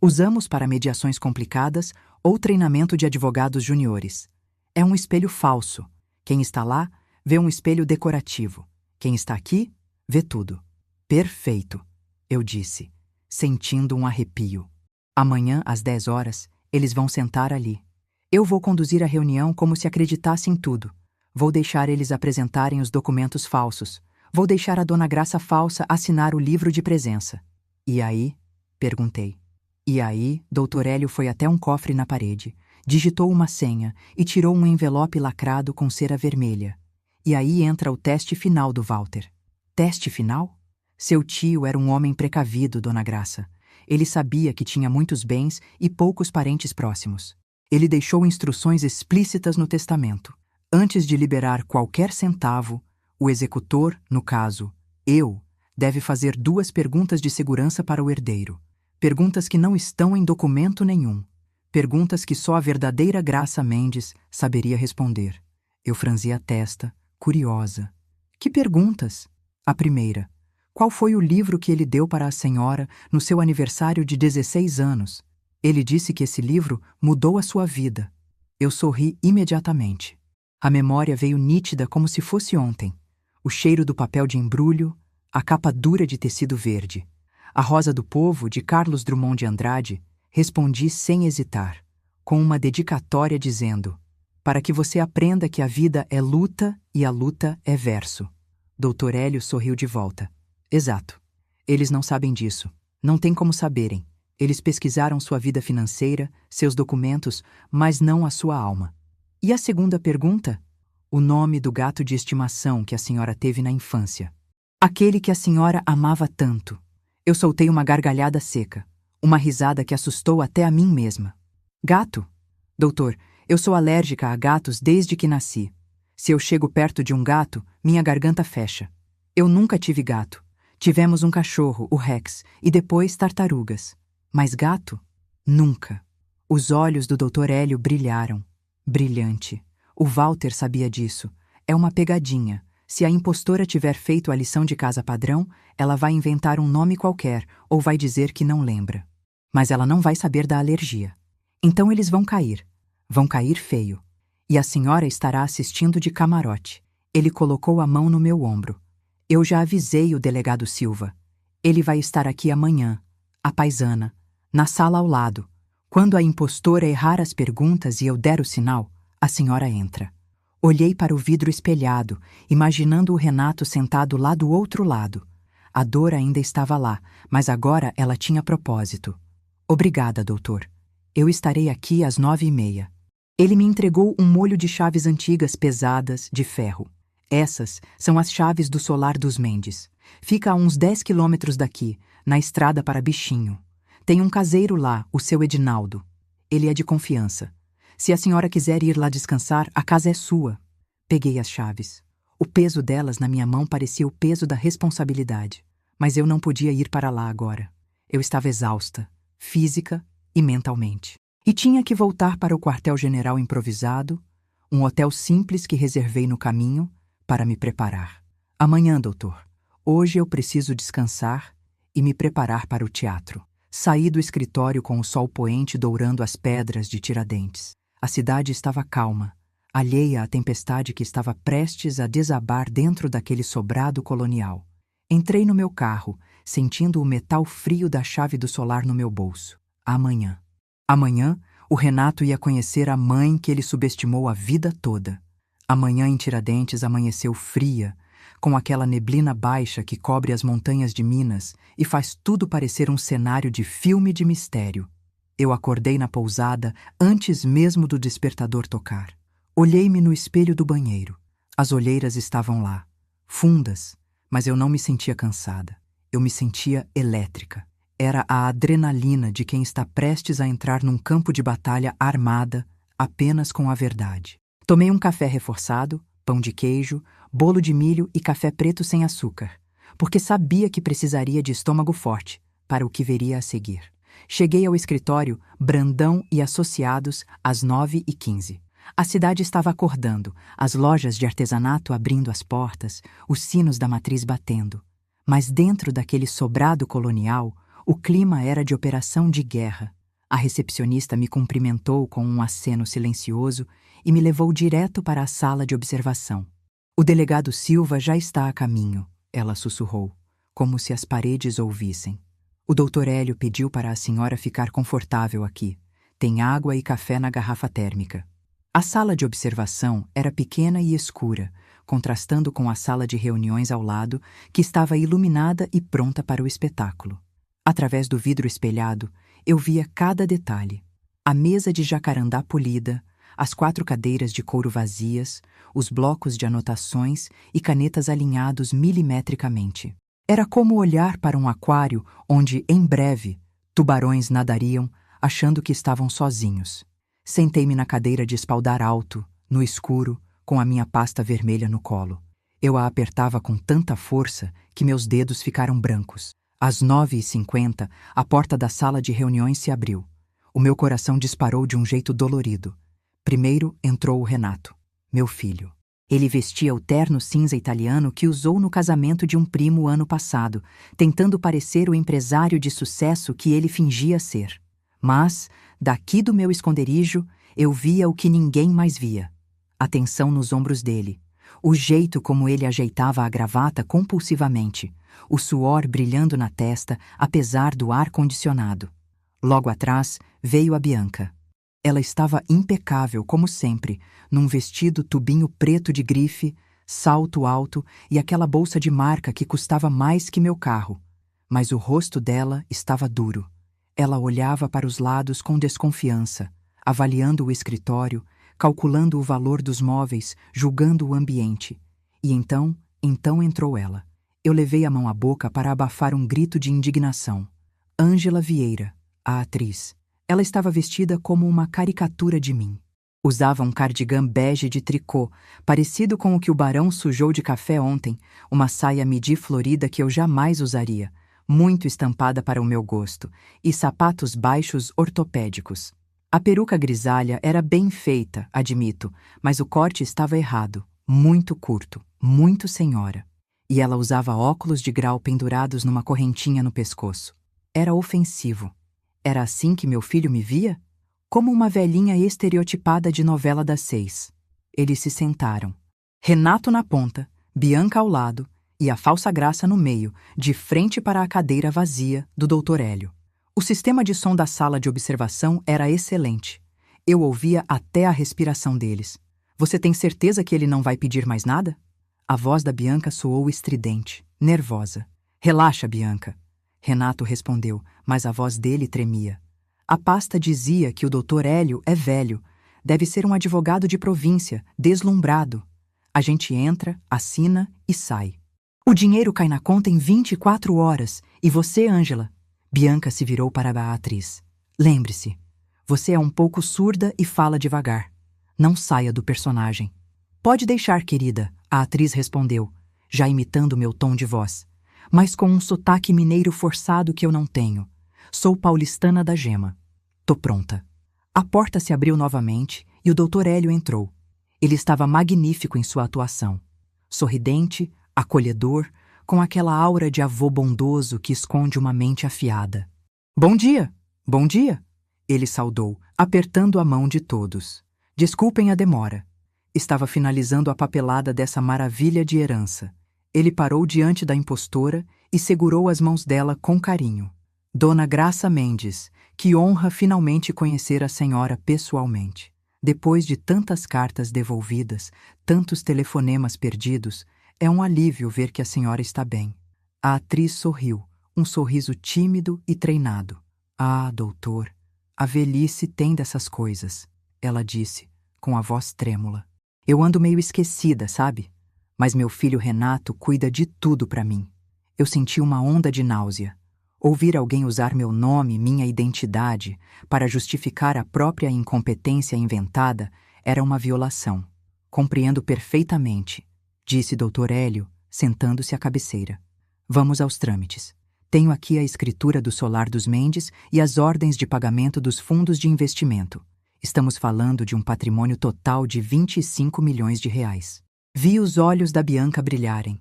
Usamos para mediações complicadas ou treinamento de advogados juniores. É um espelho falso. Quem está lá vê um espelho decorativo. Quem está aqui vê tudo. Perfeito, eu disse, sentindo um arrepio. Amanhã, às 10 horas, eles vão sentar ali. Eu vou conduzir a reunião como se acreditasse em tudo. Vou deixar eles apresentarem os documentos falsos. Vou deixar a Dona Graça falsa assinar o livro de presença. E aí? Perguntei. E aí, Dr. Hélio foi até um cofre na parede, digitou uma senha e tirou um envelope lacrado com cera vermelha. E aí entra o teste final do Walter. Teste final? Seu tio era um homem precavido, Dona Graça. Ele sabia que tinha muitos bens e poucos parentes próximos. Ele deixou instruções explícitas no testamento. Antes de liberar qualquer centavo, o executor, no caso, eu, deve fazer 2 perguntas de segurança para o herdeiro. Perguntas que não estão em documento nenhum. Perguntas que só a verdadeira Graça Mendes saberia responder. Eu franzi a testa, curiosa. Que perguntas? A primeira. Qual foi o livro que ele deu para a senhora no seu aniversário de 16 anos? Ele disse que esse livro mudou a sua vida. Eu sorri imediatamente. A memória veio nítida como se fosse ontem. O cheiro do papel de embrulho, a capa dura de tecido verde. A Rosa do Povo, de Carlos Drummond de Andrade, respondi sem hesitar, com uma dedicatória dizendo: para que você aprenda que a vida é luta e a luta é verso. Dr. Hélio sorriu de volta. Exato. Eles não sabem disso. Não tem como saberem. Eles pesquisaram sua vida financeira, seus documentos, mas não a sua alma. E a segunda pergunta? O nome do gato de estimação que a senhora teve na infância. Aquele que a senhora amava tanto. Eu soltei uma gargalhada seca, uma risada que assustou até a mim mesma. Gato? Doutor, eu sou alérgica a gatos desde que nasci. Se eu chego perto de um gato, minha garganta fecha. Eu nunca tive gato. Tivemos um cachorro, o Rex, e depois tartarugas. Mas gato? Nunca. Os olhos do Dr. Hélio brilharam. Brilhante. O Walter sabia disso. É uma pegadinha. Se a impostora tiver feito a lição de casa padrão, ela vai inventar um nome qualquer ou vai dizer que não lembra. Mas ela não vai saber da alergia. Então eles vão cair. Vão cair feio. E a senhora estará assistindo de camarote. Ele colocou a mão no meu ombro. Eu já avisei o delegado Silva. Ele vai estar aqui amanhã, a paisana, na sala ao lado. Quando a impostora errar as perguntas e eu der o sinal, a senhora entra. Olhei para o vidro espelhado, imaginando o Renato sentado lá do outro lado. A dor ainda estava lá, mas agora ela tinha propósito. Obrigada, doutor. Eu estarei aqui às 9h30. Ele me entregou um molho de chaves antigas pesadas, de ferro. Essas são as chaves do solar dos Mendes. Fica a uns 10 quilômetros daqui, na estrada para Bichinho. Tem um caseiro lá, o seu Edinaldo. Ele é de confiança. Se a senhora quiser ir lá descansar, a casa é sua. Peguei as chaves. O peso delas na minha mão parecia o peso da responsabilidade. Mas eu não podia ir para lá agora. Eu estava exausta, física e mentalmente. E tinha que voltar para o quartel-general improvisado, um hotel simples que reservei no caminho, para me preparar. Amanhã, doutor. Hoje eu preciso descansar e me preparar para o teatro. Saí do escritório com o sol poente dourando as pedras de Tiradentes. A cidade estava calma, alheia à tempestade que estava prestes a desabar dentro daquele sobrado colonial. Entrei no meu carro, sentindo o metal frio da chave do solar no meu bolso. Amanhã. Amanhã, o Renato ia conhecer a mãe que ele subestimou a vida toda. Amanhã em Tiradentes amanheceu fria, com aquela neblina baixa que cobre as montanhas de Minas e faz tudo parecer um cenário de filme de mistério. Eu acordei na pousada antes mesmo do despertador tocar. Olhei-me no espelho do banheiro. As olheiras estavam lá, fundas, mas eu não me sentia cansada. Eu me sentia elétrica. Era a adrenalina de quem está prestes a entrar num campo de batalha armada apenas com a verdade. Tomei um café reforçado, pão de queijo, bolo de milho e café preto sem açúcar, porque sabia que precisaria de estômago forte para o que viria a seguir. Cheguei ao escritório, Brandão e Associados, às 9h15. A cidade estava acordando, as lojas de artesanato abrindo as portas, os sinos da matriz batendo. Mas dentro daquele sobrado colonial, o clima era de operação de guerra. A recepcionista me cumprimentou com um aceno silencioso e me levou direto para a sala de observação. O delegado Silva já está a caminho, ela sussurrou, como se as paredes ouvissem. O Dr. Hélio pediu para a senhora ficar confortável aqui. Tem água e café na garrafa térmica. A sala de observação era pequena e escura, contrastando com a sala de reuniões ao lado, que estava iluminada e pronta para o espetáculo. Através do vidro espelhado, eu via cada detalhe. A mesa de jacarandá polida, as 4 cadeiras de couro vazias, os blocos de anotações e canetas alinhados milimetricamente. Era como olhar para um aquário onde, em breve, tubarões nadariam, achando que estavam sozinhos. Sentei-me na cadeira de espaldar alto, no escuro, com a minha pasta vermelha no colo. Eu a apertava com tanta força que meus dedos ficaram brancos. Às 9h50, a porta da sala de reuniões se abriu. O meu coração disparou de um jeito dolorido. Primeiro entrou o Renato, meu filho. Ele vestia o terno cinza italiano que usou no casamento de um primo ano passado, tentando parecer o empresário de sucesso que ele fingia ser. Mas, daqui do meu esconderijo, eu via o que ninguém mais via. A tensão nos ombros dele, o jeito como ele ajeitava a gravata compulsivamente, o suor brilhando na testa, apesar do ar-condicionado. Logo atrás veio a Bianca. Ela estava impecável, como sempre, num vestido tubinho preto de grife, salto alto e aquela bolsa de marca que custava mais que meu carro. Mas o rosto dela estava duro. Ela olhava para os lados com desconfiança, avaliando o escritório, calculando o valor dos móveis, julgando o ambiente. E então entrou ela. Eu levei a mão à boca para abafar um grito de indignação. Ângela Vieira, a atriz. Ela estava vestida como uma caricatura de mim. Usava um cardigan bege de tricô, parecido com o que o barão sujou de café ontem, uma saia midi florida que eu jamais usaria, muito estampada para o meu gosto, e sapatos baixos ortopédicos. A peruca grisalha era bem feita, admito, mas o corte estava errado, muito curto, muito senhora. E ela usava óculos de grau pendurados numa correntinha no pescoço. Era ofensivo. Era assim que meu filho me via? Como uma velhinha estereotipada de novela das 6. Eles se sentaram. Renato na ponta, Bianca ao lado e a falsa Graça no meio, de frente para a cadeira vazia do Dr. Hélio. O sistema de som da sala de observação era excelente. Eu ouvia até a respiração deles. Você tem certeza que ele não vai pedir mais nada? A voz da Bianca soou estridente, nervosa. Relaxa, Bianca. Renato respondeu, mas a voz dele tremia. A pasta dizia que o Dr. Hélio é velho, deve ser um advogado de província, deslumbrado. A gente entra, assina e sai. O dinheiro cai na conta em 24 horas. E você, Ângela? Bianca se virou para a atriz. Lembre-se, você é um pouco surda e fala devagar. Não saia do personagem. Pode deixar, querida, a atriz respondeu, já imitando meu tom de voz, mas com um sotaque mineiro forçado que eu não tenho. Sou paulistana da Gema. Tô pronta. A porta se abriu novamente e o Dr. Hélio entrou. Ele estava magnífico em sua atuação. Sorridente, acolhedor, com aquela aura de avô bondoso que esconde uma mente afiada. Bom dia! Bom dia! Ele saudou, apertando a mão de todos. Desculpem a demora. Estava finalizando a papelada dessa maravilha de herança. Ele parou diante da impostora e segurou as mãos dela com carinho. Dona Graça Mendes, que honra finalmente conhecer a senhora pessoalmente. Depois de tantas cartas devolvidas, tantos telefonemas perdidos, é um alívio ver que a senhora está bem. A atriz sorriu, um sorriso tímido e treinado. Ah, doutor, a velhice tem dessas coisas, ela disse, com a voz trêmula. Eu ando meio esquecida, sabe? Mas meu filho Renato cuida de tudo para mim. Eu senti uma onda de náusea. Ouvir alguém usar meu nome, minha identidade, para justificar a própria incompetência inventada era uma violação. Compreendo perfeitamente, disse Dr. Hélio, sentando-se à cabeceira. Vamos aos trâmites. Tenho aqui a escritura do solar dos Mendes e as ordens de pagamento dos fundos de investimento. Estamos falando de um patrimônio total de 25 milhões de reais. Vi os olhos da Bianca brilharem.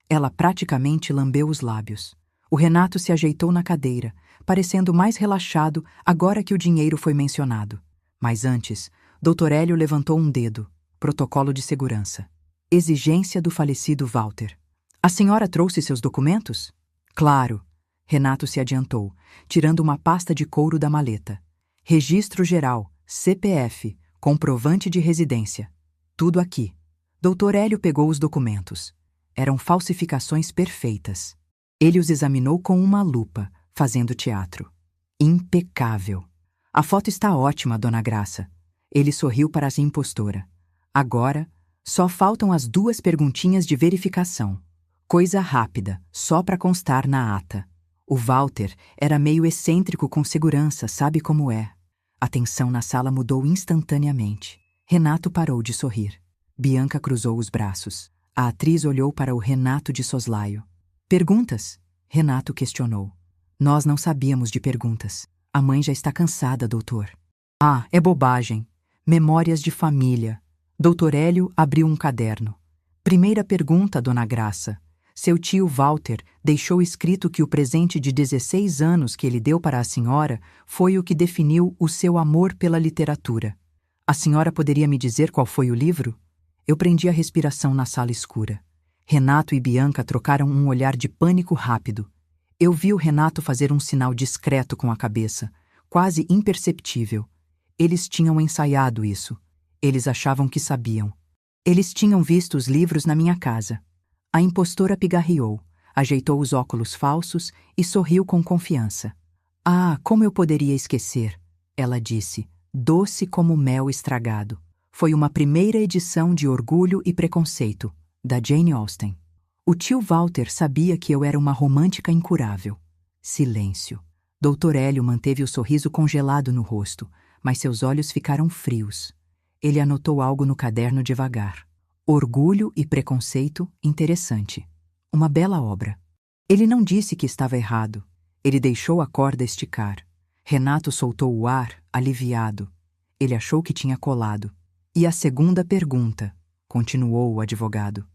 Ela praticamente lambeu os lábios. O Renato se ajeitou na cadeira, parecendo mais relaxado agora que o dinheiro foi mencionado. Mas antes, Dr. Hélio levantou um dedo. Protocolo de segurança. Exigência do falecido Walter. A senhora trouxe seus documentos? Claro. Renato se adiantou, tirando uma pasta de couro da maleta. Registro geral, CPF, comprovante de residência. Tudo aqui. Dr. Hélio pegou os documentos. Eram falsificações perfeitas. Ele os examinou com uma lupa, fazendo teatro. Impecável. A foto está ótima, Dona Graça. Ele sorriu para a impostora. Agora, só faltam as 2 perguntinhas de verificação. Coisa rápida, só para constar na ata. O Walter era meio excêntrico com segurança, sabe como é. A tensão na sala mudou instantaneamente. Renato parou de sorrir. Bianca cruzou os braços. A atriz olhou para o Renato de soslaio. Perguntas? Renato questionou. Nós não sabíamos de perguntas. A mãe já está cansada, doutor. Ah, é bobagem. Memórias de família. Dr. Hélio abriu um caderno. Primeira pergunta, Dona Graça. Seu tio Walter deixou escrito que o presente de 16 anos que ele deu para a senhora foi o que definiu o seu amor pela literatura. A senhora poderia me dizer qual foi o livro? Eu prendi a respiração na sala escura. Renato e Bianca trocaram um olhar de pânico rápido. Eu vi o Renato fazer um sinal discreto com a cabeça, quase imperceptível. Eles tinham ensaiado isso. Eles achavam que sabiam. Eles tinham visto os livros na minha casa. A impostora pigarreou, ajeitou os óculos falsos e sorriu com confiança. Ah, como eu poderia esquecer? Ela disse, doce como mel estragado. Foi uma primeira edição de Orgulho e Preconceito, da Jane Austen. O tio Walter sabia que eu era uma romântica incurável. Silêncio. Dr. Hélio manteve o sorriso congelado no rosto, mas seus olhos ficaram frios. Ele anotou algo no caderno devagar. Orgulho e Preconceito interessante. Uma bela obra. Ele não disse que estava errado. Ele deixou a corda esticar. Renato soltou o ar, aliviado. Ele achou que tinha colado. E a segunda pergunta, continuou o advogado.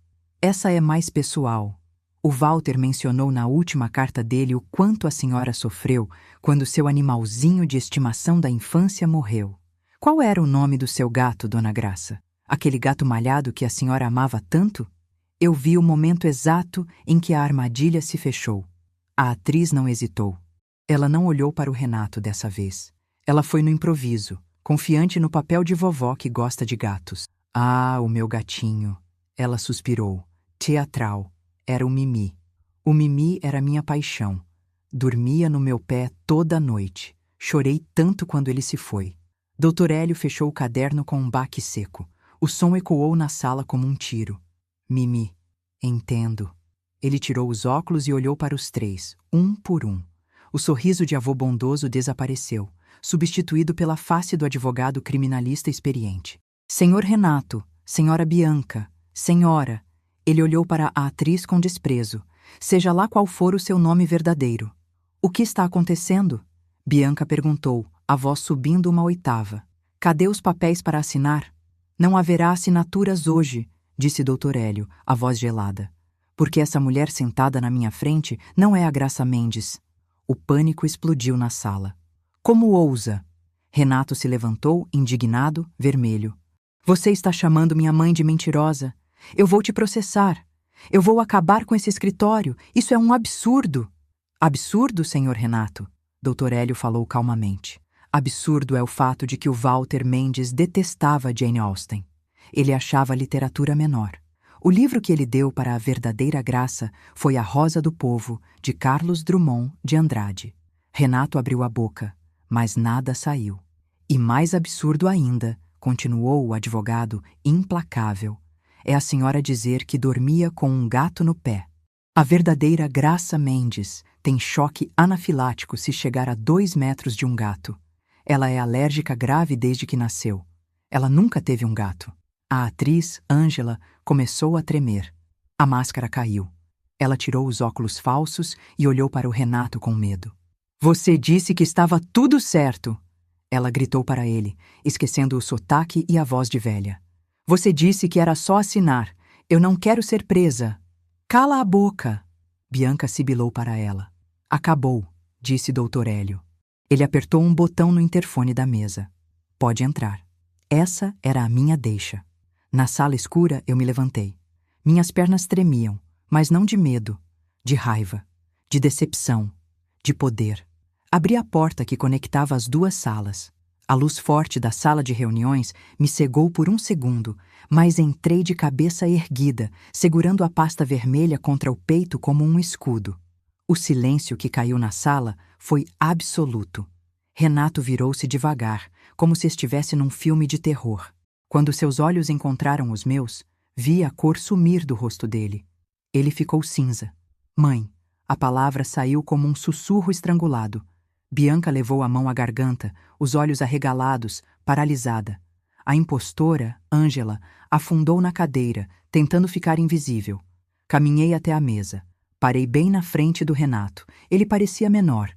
Essa é mais pessoal. O Walter mencionou na última carta dele o quanto a senhora sofreu quando seu animalzinho de estimação da infância morreu. Qual era o nome do seu gato, Dona Graça? Aquele gato malhado que a senhora amava tanto? Eu vi o momento exato em que a armadilha se fechou. A atriz não hesitou. Ela não olhou para o Renato dessa vez. Ela foi no improviso, confiante no papel de vovó que gosta de gatos. Ah, o meu gatinho. Ela suspirou. Teatral. Era o Mimi. O Mimi era minha paixão. Dormia no meu pé toda noite. Chorei tanto quando ele se foi. Dr. Hélio fechou o caderno com um baque seco. O som ecoou na sala como um tiro. Mimi. Entendo. Ele tirou os óculos e olhou para os três, um por um. O sorriso de avô bondoso desapareceu, substituído pela face do advogado criminalista experiente. Senhor Renato, senhora Bianca, senhora. Ele olhou para a atriz com desprezo, seja lá qual for o seu nome verdadeiro. O que está acontecendo? Bianca perguntou, a voz subindo uma oitava. Cadê os papéis para assinar? Não haverá assinaturas hoje, disse Dr. Hélio, a voz gelada. Porque essa mulher sentada na minha frente não é a Graça Mendes. O pânico explodiu na sala. Como ousa? Renato se levantou, indignado, vermelho. Você está chamando minha mãe de mentirosa. Eu vou te processar. Eu vou acabar com esse escritório. Isso é um absurdo. Absurdo, senhor Renato? Dr. Hélio falou calmamente. Absurdo é o fato de que o Walter Mendes detestava Jane Austen. Ele achava a literatura menor. O livro que ele deu para a verdadeira graça foi A Rosa do Povo, de Carlos Drummond de Andrade. Renato abriu a boca, mas nada saiu. E mais absurdo ainda, continuou o advogado, implacável, é a senhora dizer que dormia com um gato no pé. A verdadeira Graça Mendes tem choque anafilático se chegar a 2 metros de um gato. Ela é alérgica grave desde que nasceu. Ela nunca teve um gato. A atriz, Ângela, começou a tremer. A máscara caiu. Ela tirou os óculos falsos e olhou para o Renato com medo. Você disse que estava tudo certo! Ela gritou para ele, esquecendo o sotaque e a voz de velha. Você disse que era só assinar. Eu não quero ser presa. Cala a boca! Bianca sibilou para ela. Acabou, disse Dr. Hélio. Ele apertou um botão no interfone da mesa. Pode entrar. Essa era a minha deixa. Na sala escura, eu me levantei. Minhas pernas tremiam, mas não de medo, de raiva, de decepção, de poder. Abri a porta que conectava as 2 salas. A luz forte da sala de reuniões me cegou por um segundo, mas entrei de cabeça erguida, segurando a pasta vermelha contra o peito como um escudo. O silêncio que caiu na sala foi absoluto. Renato virou-se devagar, como se estivesse num filme de terror. Quando seus olhos encontraram os meus, vi a cor sumir do rosto dele. Ele ficou cinza. Mãe, a palavra saiu como um sussurro estrangulado. Bianca levou a mão à garganta, os olhos arregalados, paralisada. A impostora, Ângela, afundou na cadeira, tentando ficar invisível. Caminhei até a mesa. Parei bem na frente do Renato. Ele parecia menor.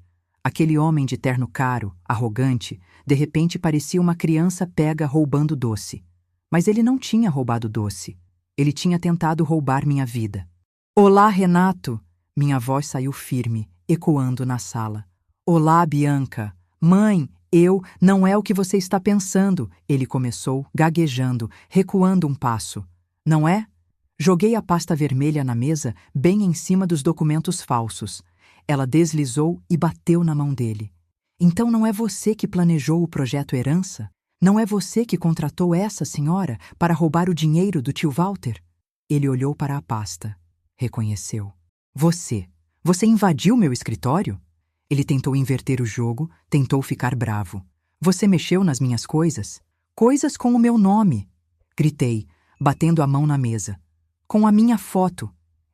Aquele homem de terno caro, arrogante, de repente parecia uma criança pega roubando doce. Mas ele não tinha roubado doce. Ele tinha tentado roubar minha vida. Olá, Renato! Minha voz saiu firme, ecoando na sala. Olá, Bianca! Mãe, não é o que você está pensando, ele começou, gaguejando, recuando um passo. Não é? Joguei a pasta vermelha na mesa, bem em cima dos documentos falsos. Ela deslizou e bateu na mão dele. Então não é você que planejou o projeto Herança? Não é você que contratou essa senhora para roubar o dinheiro do tio Walter? Ele olhou para a pasta. Reconheceu. Você invadiu meu escritório? Ele tentou inverter o jogo, tentou ficar bravo. Você mexeu nas minhas coisas? Coisas com o meu nome! Gritei, batendo a mão na mesa. Com a minha foto.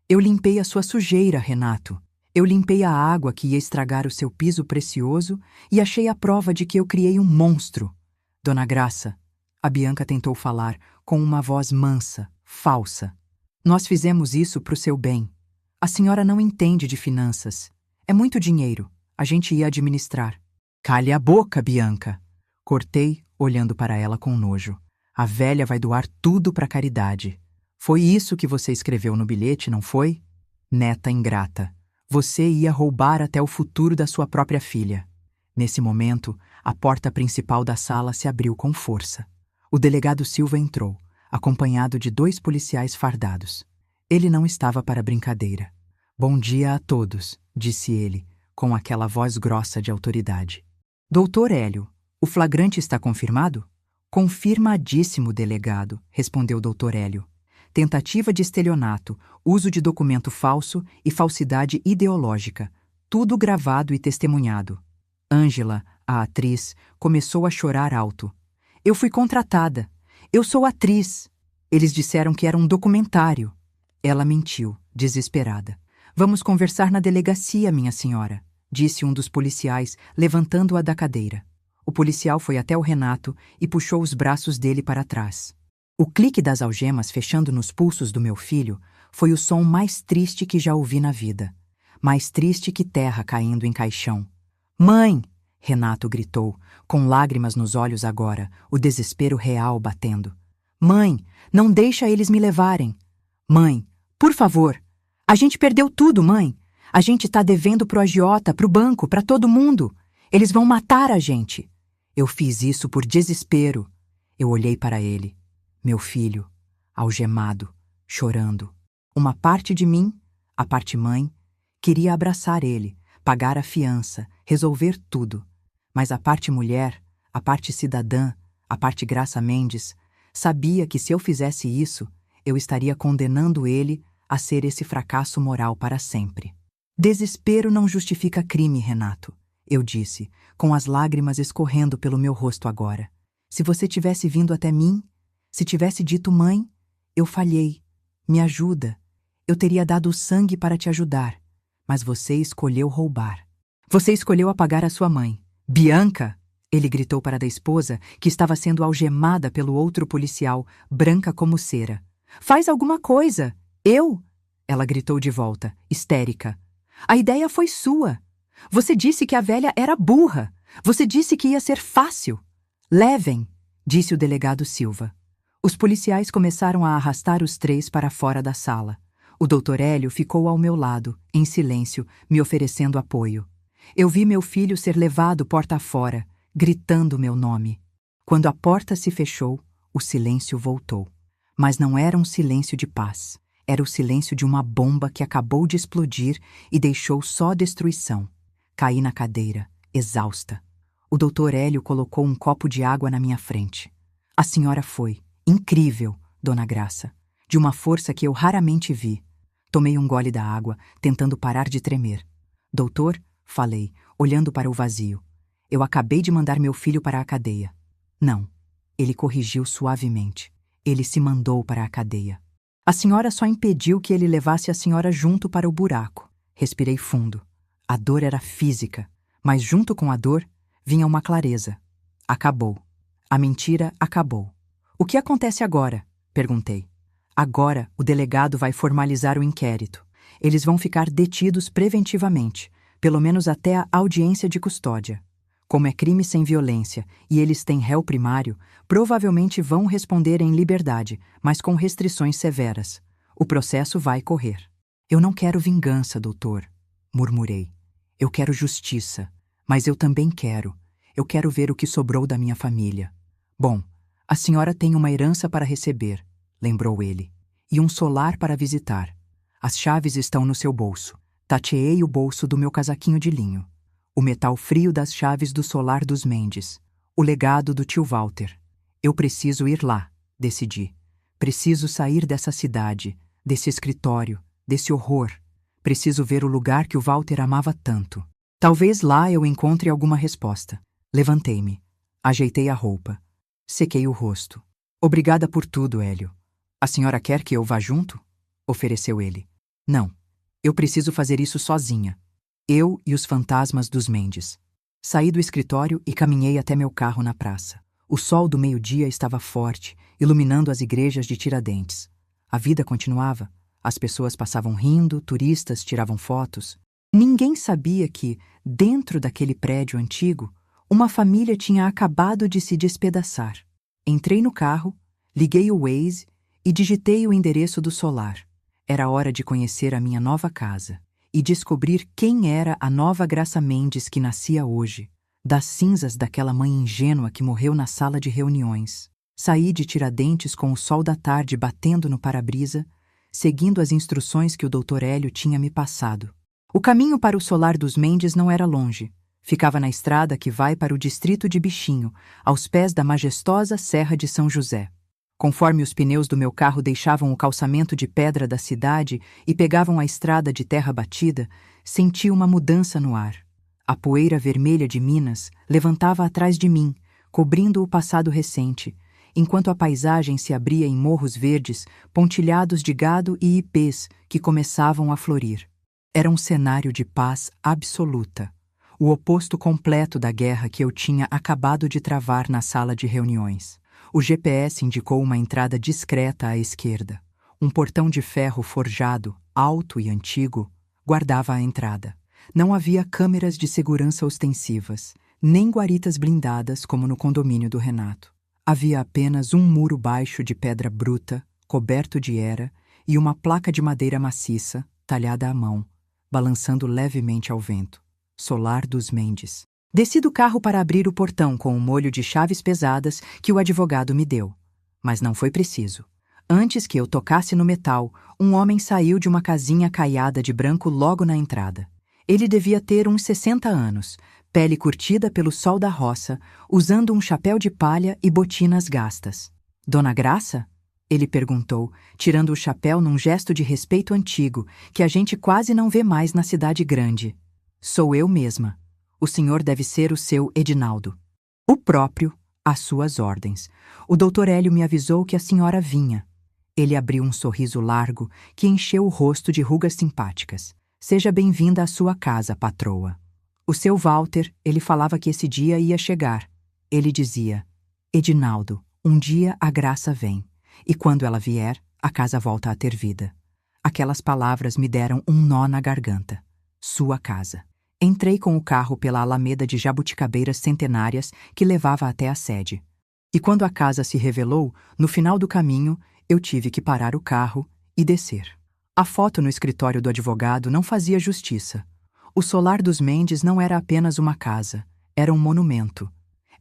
Eu limpei a sua sujeira, Renato. Eu limpei a água que ia estragar o seu piso precioso e achei a prova de que eu criei um monstro. Dona Graça, a Bianca tentou falar com uma voz mansa, falsa. Nós fizemos isso pro seu bem. A senhora não entende de finanças. É muito dinheiro. A gente ia administrar. Cale a boca, Bianca. Cortei, olhando para ela com nojo. A velha vai doar tudo para caridade. Foi isso que você escreveu no bilhete, não foi? Neta ingrata. Você ia roubar até o futuro da sua própria filha. Nesse momento, a porta principal da sala se abriu com força. O delegado Silva entrou, acompanhado de 2 policiais fardados. Ele não estava para brincadeira. Bom dia a todos, disse ele, com aquela voz grossa de autoridade. Doutor Hélio, o flagrante está confirmado? Confirmadíssimo, delegado, respondeu Doutor Hélio. Tentativa de estelionato, uso de documento falso e falsidade ideológica, tudo gravado e testemunhado. Ângela, a atriz, começou a chorar alto. Eu fui contratada. Eu sou atriz. Eles disseram que era um documentário. Ela mentiu, desesperada. Vamos conversar na delegacia, minha senhora, disse um dos policiais, levantando-a da cadeira. O policial foi até o Renato e puxou os braços dele para trás. O clique das algemas fechando nos pulsos do meu filho foi o som mais triste que já ouvi na vida. Mais triste que terra caindo em caixão. Mãe! Renato gritou, com lágrimas nos olhos agora, o desespero real batendo. Mãe, não deixa eles me levarem. Mãe, por favor. A gente perdeu tudo, mãe. A gente tá devendo pro agiota, pro banco, pra todo mundo. Eles vão matar a gente. Eu fiz isso por desespero. Eu olhei para ele. Meu filho, algemado, chorando. Uma parte de mim, a parte mãe, queria abraçar ele, pagar a fiança, resolver tudo. Mas a parte mulher, a parte cidadã, a parte Graça Mendes, sabia que se eu fizesse isso, eu estaria condenando ele a ser esse fracasso moral para sempre. Desespero não justifica crime, Renato, eu disse, com as lágrimas escorrendo pelo meu rosto agora. Se você tivesse vindo até mim, se tivesse dito mãe, eu falhei, me ajuda. Eu teria dado o sangue para te ajudar, mas você escolheu roubar. Você escolheu apagar a sua mãe. Bianca! Ele gritou para a esposa, que estava sendo algemada pelo outro policial, branca como cera. Faz alguma coisa! Eu! Ela gritou de volta, histérica. A ideia foi sua. Você disse que a velha era burra. Você disse que ia ser fácil. Levem, disse o delegado Silva. Os policiais começaram a arrastar os 3 para fora da sala. O doutor Hélio ficou ao meu lado, em silêncio, me oferecendo apoio. Eu vi meu filho ser levado porta afora, gritando meu nome. Quando a porta se fechou, o silêncio voltou. Mas não era um silêncio de paz. Era o silêncio de uma bomba que acabou de explodir e deixou só destruição. Caí na cadeira, exausta. O doutor Hélio colocou um copo de água na minha frente. A senhora foi incrível, Dona Graça, de uma força que eu raramente vi. Tomei um gole da água, tentando parar de tremer. Doutor, falei, olhando para o vazio. Eu acabei de mandar meu filho para a cadeia. Não, ele corrigiu suavemente. Ele se mandou para a cadeia. A senhora só impediu que ele levasse a senhora junto para o buraco. Respirei fundo. A dor era física, mas junto com a dor vinha uma clareza. Acabou. A mentira acabou. O que acontece agora? Perguntei. Agora, o delegado vai formalizar o inquérito. Eles vão ficar detidos preventivamente, pelo menos até a audiência de custódia. Como é crime sem violência e eles têm réu primário, provavelmente vão responder em liberdade, mas com restrições severas. O processo vai correr. Eu não quero vingança, doutor, murmurei. Eu quero justiça, mas eu também quero. Eu quero ver o que sobrou da minha família. Bom, a senhora tem uma herança para receber, lembrou ele, e um solar para visitar. As chaves estão no seu bolso. Tateei o bolso do meu casaquinho de linho. O metal frio das chaves do solar dos Mendes. O legado do tio Walter. Eu preciso ir lá, decidi. Preciso sair dessa cidade, desse escritório, desse horror. Preciso ver o lugar que o Walter amava tanto. Talvez lá eu encontre alguma resposta. Levantei-me. Ajeitei a roupa. Sequei o rosto. Obrigada por tudo, Hélio. A senhora quer que eu vá junto? Ofereceu ele. Não. Eu preciso fazer isso sozinha. Eu e os fantasmas dos Mendes. Saí do escritório e caminhei até meu carro na praça. O sol do meio-dia estava forte, iluminando as igrejas de Tiradentes. A vida continuava. As pessoas passavam rindo, turistas tiravam fotos. Ninguém sabia que, dentro daquele prédio antigo, uma família tinha acabado de se despedaçar. Entrei no carro, liguei o Waze e digitei o endereço do solar. Era hora de conhecer a minha nova casa e descobrir quem era a nova Graça Mendes que nascia hoje, das cinzas daquela mãe ingênua que morreu na sala de reuniões. Saí de Tiradentes com o sol da tarde batendo no para-brisa, seguindo as instruções que o Dr. Hélio tinha me passado. O caminho para o solar dos Mendes não era longe. Ficava na estrada que vai para o distrito de Bichinho, aos pés da majestosa Serra de São José. Conforme os pneus do meu carro deixavam o calçamento de pedra da cidade e pegavam a estrada de terra batida, senti uma mudança no ar. A poeira vermelha de Minas levantava atrás de mim, cobrindo o passado recente, enquanto a paisagem se abria em morros verdes, pontilhados de gado e ipês que começavam a florir. Era um cenário de paz absoluta, o oposto completo da guerra que eu tinha acabado de travar na sala de reuniões. O GPS indicou uma entrada discreta à esquerda. Um portão de ferro forjado, alto e antigo, guardava a entrada. Não havia câmeras de segurança ostensivas, nem guaritas blindadas como no condomínio do Renato. Havia apenas um muro baixo de pedra bruta, coberto de era, e uma placa de madeira maciça, talhada à mão, balançando levemente ao vento. Solar dos Mendes. Desci do carro para abrir o portão com um molho de chaves pesadas que o advogado me deu. Mas não foi preciso. Antes que eu tocasse no metal, um homem saiu de uma casinha caiada de branco logo na entrada. Ele devia ter uns 60 anos, pele curtida pelo sol da roça, usando um chapéu de palha e botinas gastas. Dona Graça? Ele perguntou, tirando o chapéu num gesto de respeito antigo, que a gente quase não vê mais na cidade grande. Sou eu mesma. O senhor deve ser o seu Edinaldo. O próprio, às suas ordens. O Dr. Hélio me avisou que a senhora vinha. Ele abriu um sorriso largo que encheu o rosto de rugas simpáticas. Seja bem-vinda à sua casa, patroa. O seu Walter, ele falava que esse dia ia chegar. Ele dizia, Edinaldo, um dia a graça vem. E quando ela vier, a casa volta a ter vida. Aquelas palavras me deram um nó na garganta. Sua casa. Entrei com o carro pela alameda de jabuticabeiras centenárias que levava até a sede. E quando a casa se revelou, no final do caminho, eu tive que parar o carro e descer. A foto no escritório do advogado não fazia justiça. O solar dos Mendes não era apenas uma casa, era um monumento.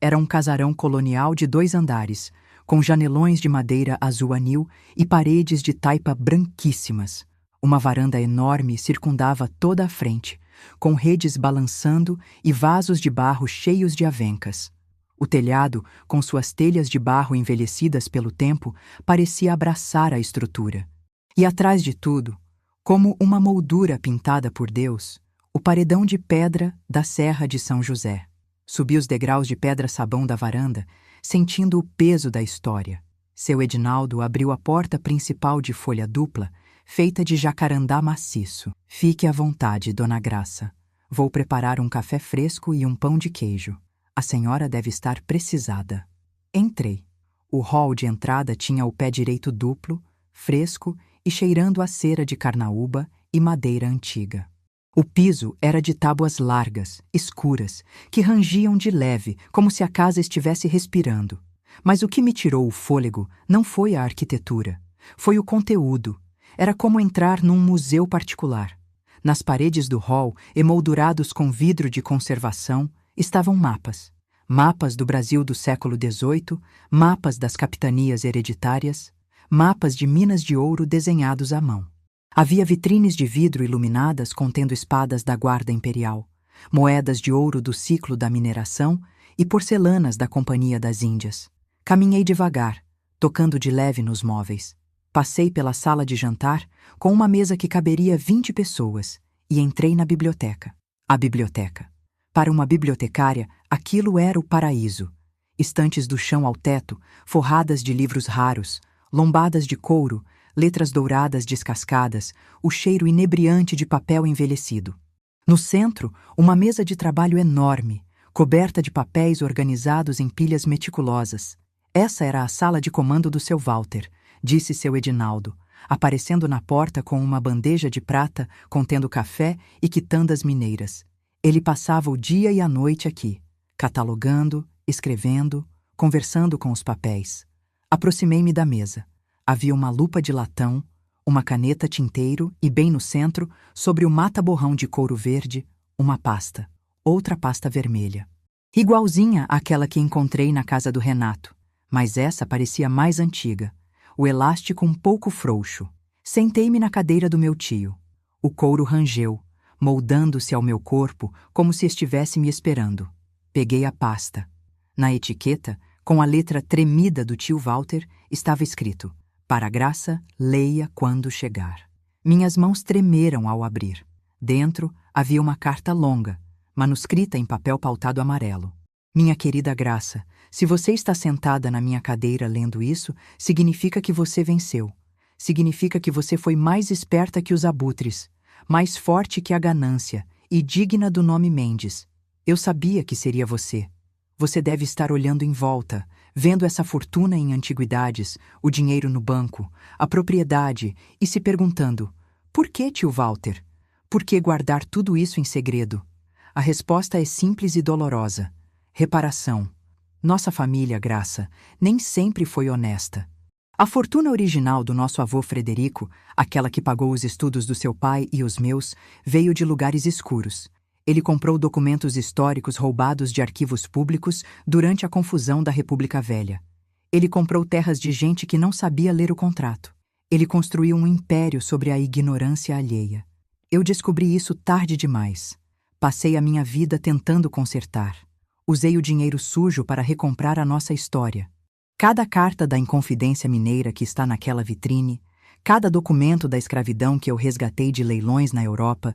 Era um casarão colonial de 2 andares, com janelões de madeira azul anil e paredes de taipa branquíssimas. Uma varanda enorme circundava toda a frente, com redes balançando e vasos de barro cheios de avencas. O telhado, com suas telhas de barro envelhecidas pelo tempo, parecia abraçar a estrutura. E atrás de tudo, como uma moldura pintada por Deus, o paredão de pedra da Serra de São José. Subi os degraus de pedra-sabão da varanda, sentindo o peso da história. Seu Edinaldo abriu a porta principal de folha dupla, feita de jacarandá maciço. Fique à vontade, Dona Graça. Vou preparar um café fresco e um pão de queijo. A senhora deve estar precisada. Entrei. O hall de entrada tinha o pé direito duplo, fresco e cheirando a cera de carnaúba e madeira antiga. O piso era de tábuas largas, escuras, que rangiam de leve, como se a casa estivesse respirando. Mas o que me tirou o fôlego não foi a arquitetura, foi o conteúdo. Era como entrar num museu particular. Nas paredes do hall, emoldurados com vidro de conservação, estavam mapas. Mapas do Brasil do século XVIII, mapas das capitanias hereditárias, mapas de minas de ouro desenhados à mão. Havia vitrines de vidro iluminadas contendo espadas da Guarda Imperial, moedas de ouro do ciclo da mineração e porcelanas da Companhia das Índias. Caminhei devagar, tocando de leve nos móveis. Passei pela sala de jantar, com uma mesa que caberia 20 pessoas, e entrei na biblioteca. A biblioteca. Para uma bibliotecária, aquilo era o paraíso. Estantes do chão ao teto, forradas de livros raros, lombadas de couro, letras douradas descascadas, o cheiro inebriante de papel envelhecido. No centro, uma mesa de trabalho enorme, coberta de papéis organizados em pilhas meticulosas. Essa era a sala de comando do seu Walter, disse seu Edinaldo, aparecendo na porta com uma bandeja de prata contendo café e quitandas mineiras. Ele passava o dia e a noite aqui, catalogando, escrevendo, conversando com os papéis. Aproximei-me da mesa. Havia uma lupa de latão, uma caneta tinteiro e, bem no centro, sobre o mata-borrão de couro verde, uma pasta, outra pasta vermelha. Igualzinha àquela que encontrei na casa do Renato, mas essa parecia mais antiga, o elástico um pouco frouxo. Sentei-me na cadeira do meu tio. O couro rangeu, moldando-se ao meu corpo como se estivesse me esperando. Peguei a pasta. Na etiqueta, com a letra tremida do tio Walter, estava escrito: "Para a graça, leia quando chegar." Minhas mãos tremeram ao abrir. Dentro havia uma carta longa, manuscrita em papel pautado amarelo. "Minha querida Graça, se você está sentada na minha cadeira lendo isso, significa que você venceu. Significa que você foi mais esperta que os abutres, mais forte que a ganância e digna do nome Mendes. Eu sabia que seria você. Você deve estar olhando em volta, vendo essa fortuna em antiguidades, o dinheiro no banco, a propriedade e se perguntando: por que, tio Walter? Por que guardar tudo isso em segredo? A resposta é simples e dolorosa: reparação. Nossa família, Graça, nem sempre foi honesta. A fortuna original do nosso avô Frederico, aquela que pagou os estudos do seu pai e os meus, veio de lugares escuros. Ele comprou documentos históricos roubados de arquivos públicos durante a confusão da República Velha. Ele comprou terras de gente que não sabia ler o contrato. Ele construiu um império sobre a ignorância alheia. Eu descobri isso tarde demais. Passei a minha vida tentando consertar. Usei o dinheiro sujo para recomprar a nossa história. Cada carta da Inconfidência Mineira que está naquela vitrine, cada documento da escravidão que eu resgatei de leilões na Europa,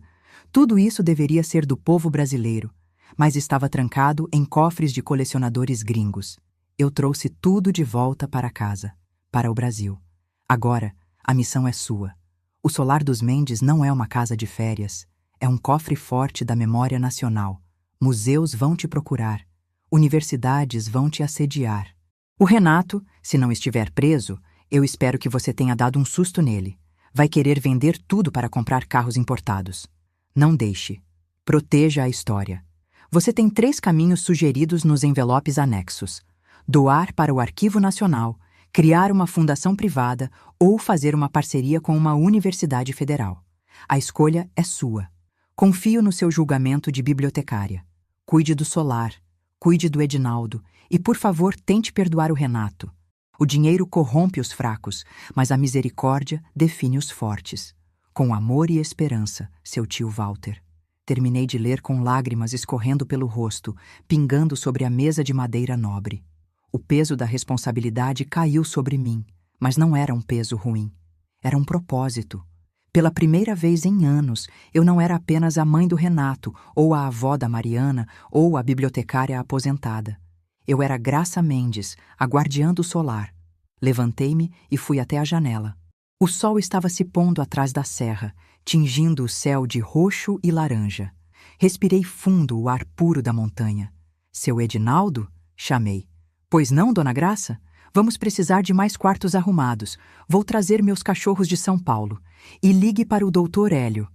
tudo isso deveria ser do povo brasileiro, mas estava trancado em cofres de colecionadores gringos. Eu trouxe tudo de volta para casa, para o Brasil. Agora, a missão é sua. O Solar dos Mendes não é uma casa de férias, é um cofre forte da memória nacional. Museus vão te procurar, universidades vão te assediar. O Renato, se não estiver preso, eu espero que você tenha dado um susto nele. Vai querer vender tudo para comprar carros importados. Não deixe. Proteja a história. Você tem 3 caminhos sugeridos nos envelopes anexos: doar para o Arquivo Nacional, criar uma fundação privada ou fazer uma parceria com uma universidade federal. A escolha é sua. Confio no seu julgamento de bibliotecária. Cuide do Solar, cuide do Edinaldo e, por favor, tente perdoar o Renato. O dinheiro corrompe os fracos, mas a misericórdia define os fortes. Com amor e esperança, seu tio Walter. Terminei de ler com lágrimas escorrendo pelo rosto, pingando sobre a mesa de madeira nobre. O peso da responsabilidade caiu sobre mim, mas não era um peso ruim. Era um propósito. Pela primeira vez em anos, eu não era apenas a mãe do Renato, ou a avó da Mariana, ou a bibliotecária aposentada. Eu era Graça Mendes, a guardiã do Solar. Levantei-me e fui até a janela. O sol estava se pondo atrás da serra, tingindo o céu de roxo e laranja. Respirei fundo o ar puro da montanha. "Seu Edinaldo?" chamei. "Pois não, dona Graça? Vamos precisar de mais quartos arrumados. Vou trazer meus cachorros de São Paulo. E ligue para o doutor Hélio.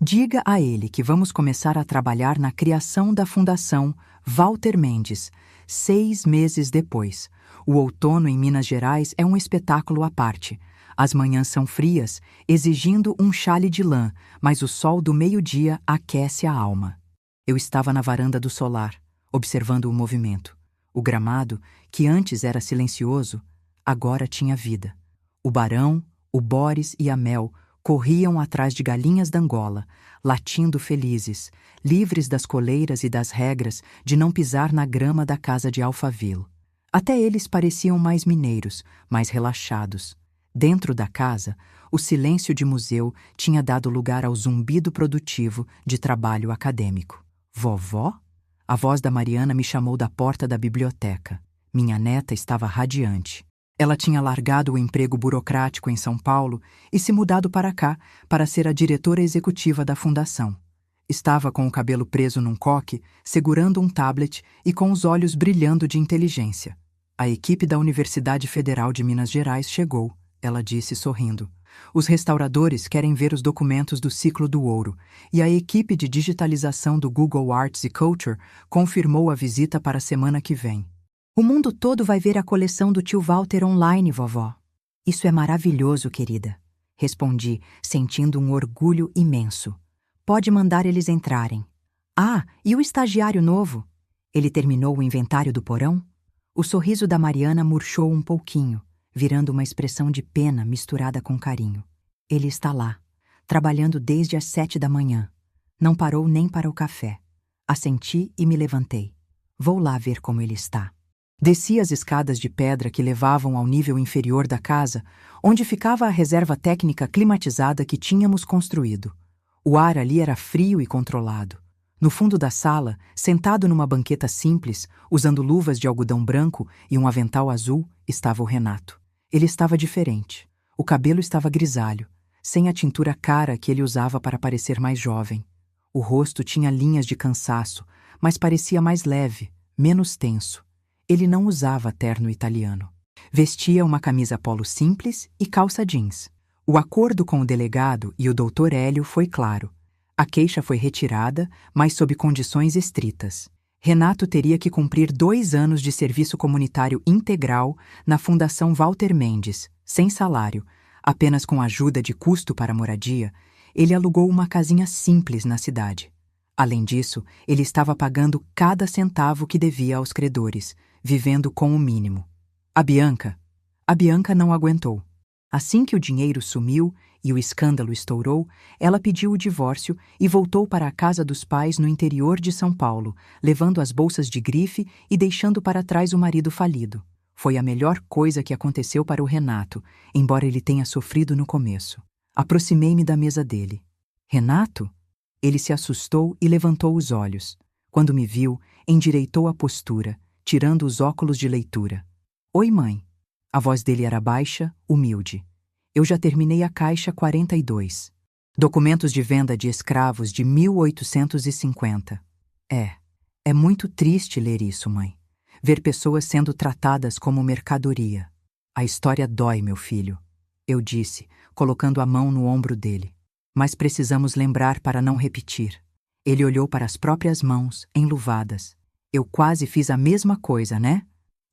Diga a ele que vamos começar a trabalhar na criação da Fundação Walter Mendes, 6 meses depois. O outono em Minas Gerais é um espetáculo à parte. As manhãs são frias, exigindo um chale de lã, mas o sol do meio-dia aquece a alma." Eu estava na varanda do Solar, observando o movimento. O gramado, que antes era silencioso, agora tinha vida. O Barão, o Boris e a Mel corriam atrás de galinhas da Angola, latindo felizes, livres das coleiras e das regras de não pisar na grama da casa de Alphaville. Até eles pareciam mais mineiros, mais relaxados. Dentro da casa, o silêncio de museu tinha dado lugar ao zumbido produtivo de trabalho acadêmico. "Vovó?" A voz da Mariana me chamou da porta da biblioteca. Minha neta estava radiante. Ela tinha largado o emprego burocrático em São Paulo e se mudado para cá para ser a diretora executiva da fundação. Estava com o cabelo preso num coque, segurando um tablet e com os olhos brilhando de inteligência. A equipe da Universidade Federal de Minas Gerais chegou, ela disse sorrindo. Os restauradores querem ver os documentos do ciclo do ouro, e a equipe de digitalização do Google Arts e Culture confirmou a visita para a semana que vem. O mundo todo vai ver a coleção do tio Walter online, vovó. Isso é maravilhoso, querida, respondi, sentindo um orgulho imenso. Pode mandar eles entrarem. Ah, e o estagiário novo? Ele terminou o inventário do porão? O sorriso da Mariana murchou um pouquinho, virando uma expressão de pena misturada com carinho. Ele está lá, trabalhando desde as 7 da manhã. Não parou nem para o café. Assenti e me levantei. Vou lá ver como ele está. Desci as escadas de pedra que levavam ao nível inferior da casa, onde ficava a reserva técnica climatizada que tínhamos construído. O ar ali era frio e controlado. No fundo da sala, sentado numa banqueta simples, usando luvas de algodão branco e um avental azul, estava o Renato. Ele estava diferente. O cabelo estava grisalho, sem a tintura cara que ele usava para parecer mais jovem. O rosto tinha linhas de cansaço, mas parecia mais leve, menos tenso. Ele não usava terno italiano. Vestia uma camisa polo simples e calça jeans. O acordo com o delegado e o Dr. Hélio foi claro. A queixa foi retirada, mas sob condições estritas. Renato teria que cumprir 2 anos de serviço comunitário integral na Fundação Walter Mendes, sem salário, apenas com ajuda de custo para a moradia. Ele alugou uma casinha simples na cidade. Além disso, ele estava pagando cada centavo que devia aos credores, vivendo com o mínimo. A Bianca não aguentou. Assim que o dinheiro sumiu e o escândalo estourou, ela pediu o divórcio e voltou para a casa dos pais no interior de São Paulo, levando as bolsas de grife e deixando para trás o marido falido. Foi a melhor coisa que aconteceu para o Renato, embora ele tenha sofrido no começo. Aproximei-me da mesa dele. Renato? Ele se assustou e levantou os olhos. Quando me viu, endireitou a postura, tirando os óculos de leitura. Oi, mãe. A voz dele era baixa, humilde. Eu já terminei a caixa 42. Documentos de venda de escravos de 1850. É muito triste ler isso, mãe. Ver pessoas sendo tratadas como mercadoria. A história dói, meu filho, eu disse, colocando a mão no ombro dele. Mas precisamos lembrar para não repetir. Ele olhou para as próprias mãos, enluvadas. Eu quase fiz a mesma coisa, né?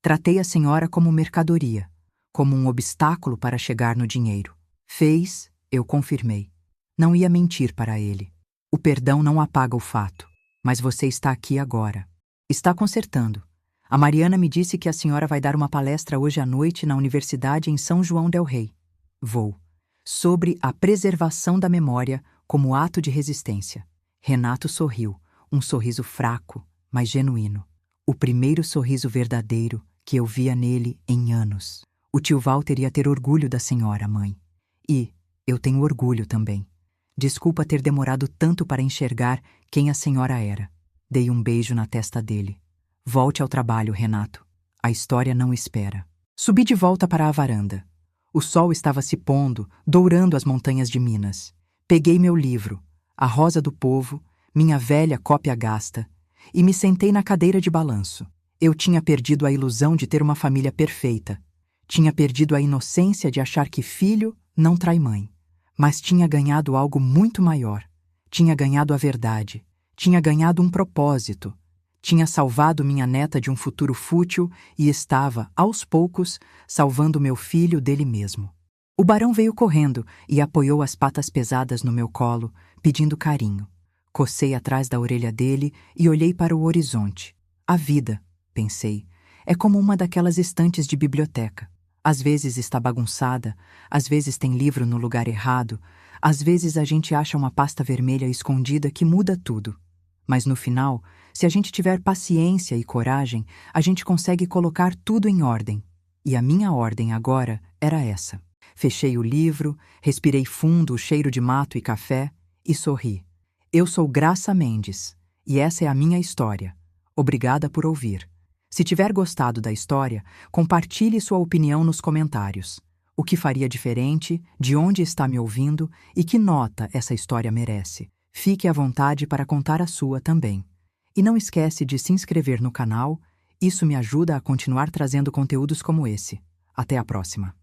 Tratei a senhora como mercadoria, como um obstáculo para chegar no dinheiro. Fez, eu confirmei. Não ia mentir para ele. O perdão não apaga o fato. Mas você está aqui agora. Está consertando. A Mariana me disse que a senhora vai dar uma palestra hoje à noite na universidade em São João del Rei. Vou. Sobre a preservação da memória como ato de resistência. Renato sorriu, um sorriso fraco, mas genuíno. O primeiro sorriso verdadeiro que eu via nele em anos. O tio Walter ia ter orgulho da senhora, mãe. E eu tenho orgulho também. Desculpa ter demorado tanto para enxergar quem a senhora era. Dei um beijo na testa dele. Volte ao trabalho, Renato. A história não espera. Subi de volta para a varanda. O sol estava se pondo, dourando as montanhas de Minas. Peguei meu livro, A Rosa do Povo, minha velha cópia gasta, e me sentei na cadeira de balanço. Eu tinha perdido a ilusão de ter uma família perfeita. Tinha perdido a inocência de achar que filho não trai mãe. Mas tinha ganhado algo muito maior. Tinha ganhado a verdade. Tinha ganhado um propósito. Tinha salvado minha neta de um futuro fútil e estava, aos poucos, salvando meu filho dele mesmo. O barão veio correndo e apoiou as patas pesadas no meu colo, pedindo carinho. Cocei atrás da orelha dele e olhei para o horizonte. A vida, pensei, é como uma daquelas estantes de biblioteca. Às vezes está bagunçada, às vezes tem livro no lugar errado, às vezes a gente acha uma pasta vermelha escondida que muda tudo. Mas no final, se a gente tiver paciência e coragem, a gente consegue colocar tudo em ordem. E a minha ordem agora era essa. Fechei o livro, respirei fundo o cheiro de mato e café e sorri. Eu sou Graça Mendes, e essa é a minha história. Obrigada por ouvir. Se tiver gostado da história, compartilhe sua opinião nos comentários. O que faria diferente, de onde está me ouvindo e que nota essa história merece. Fique à vontade para contar a sua também. E não esquece de se inscrever no canal, isso me ajuda a continuar trazendo conteúdos como esse. Até a próxima!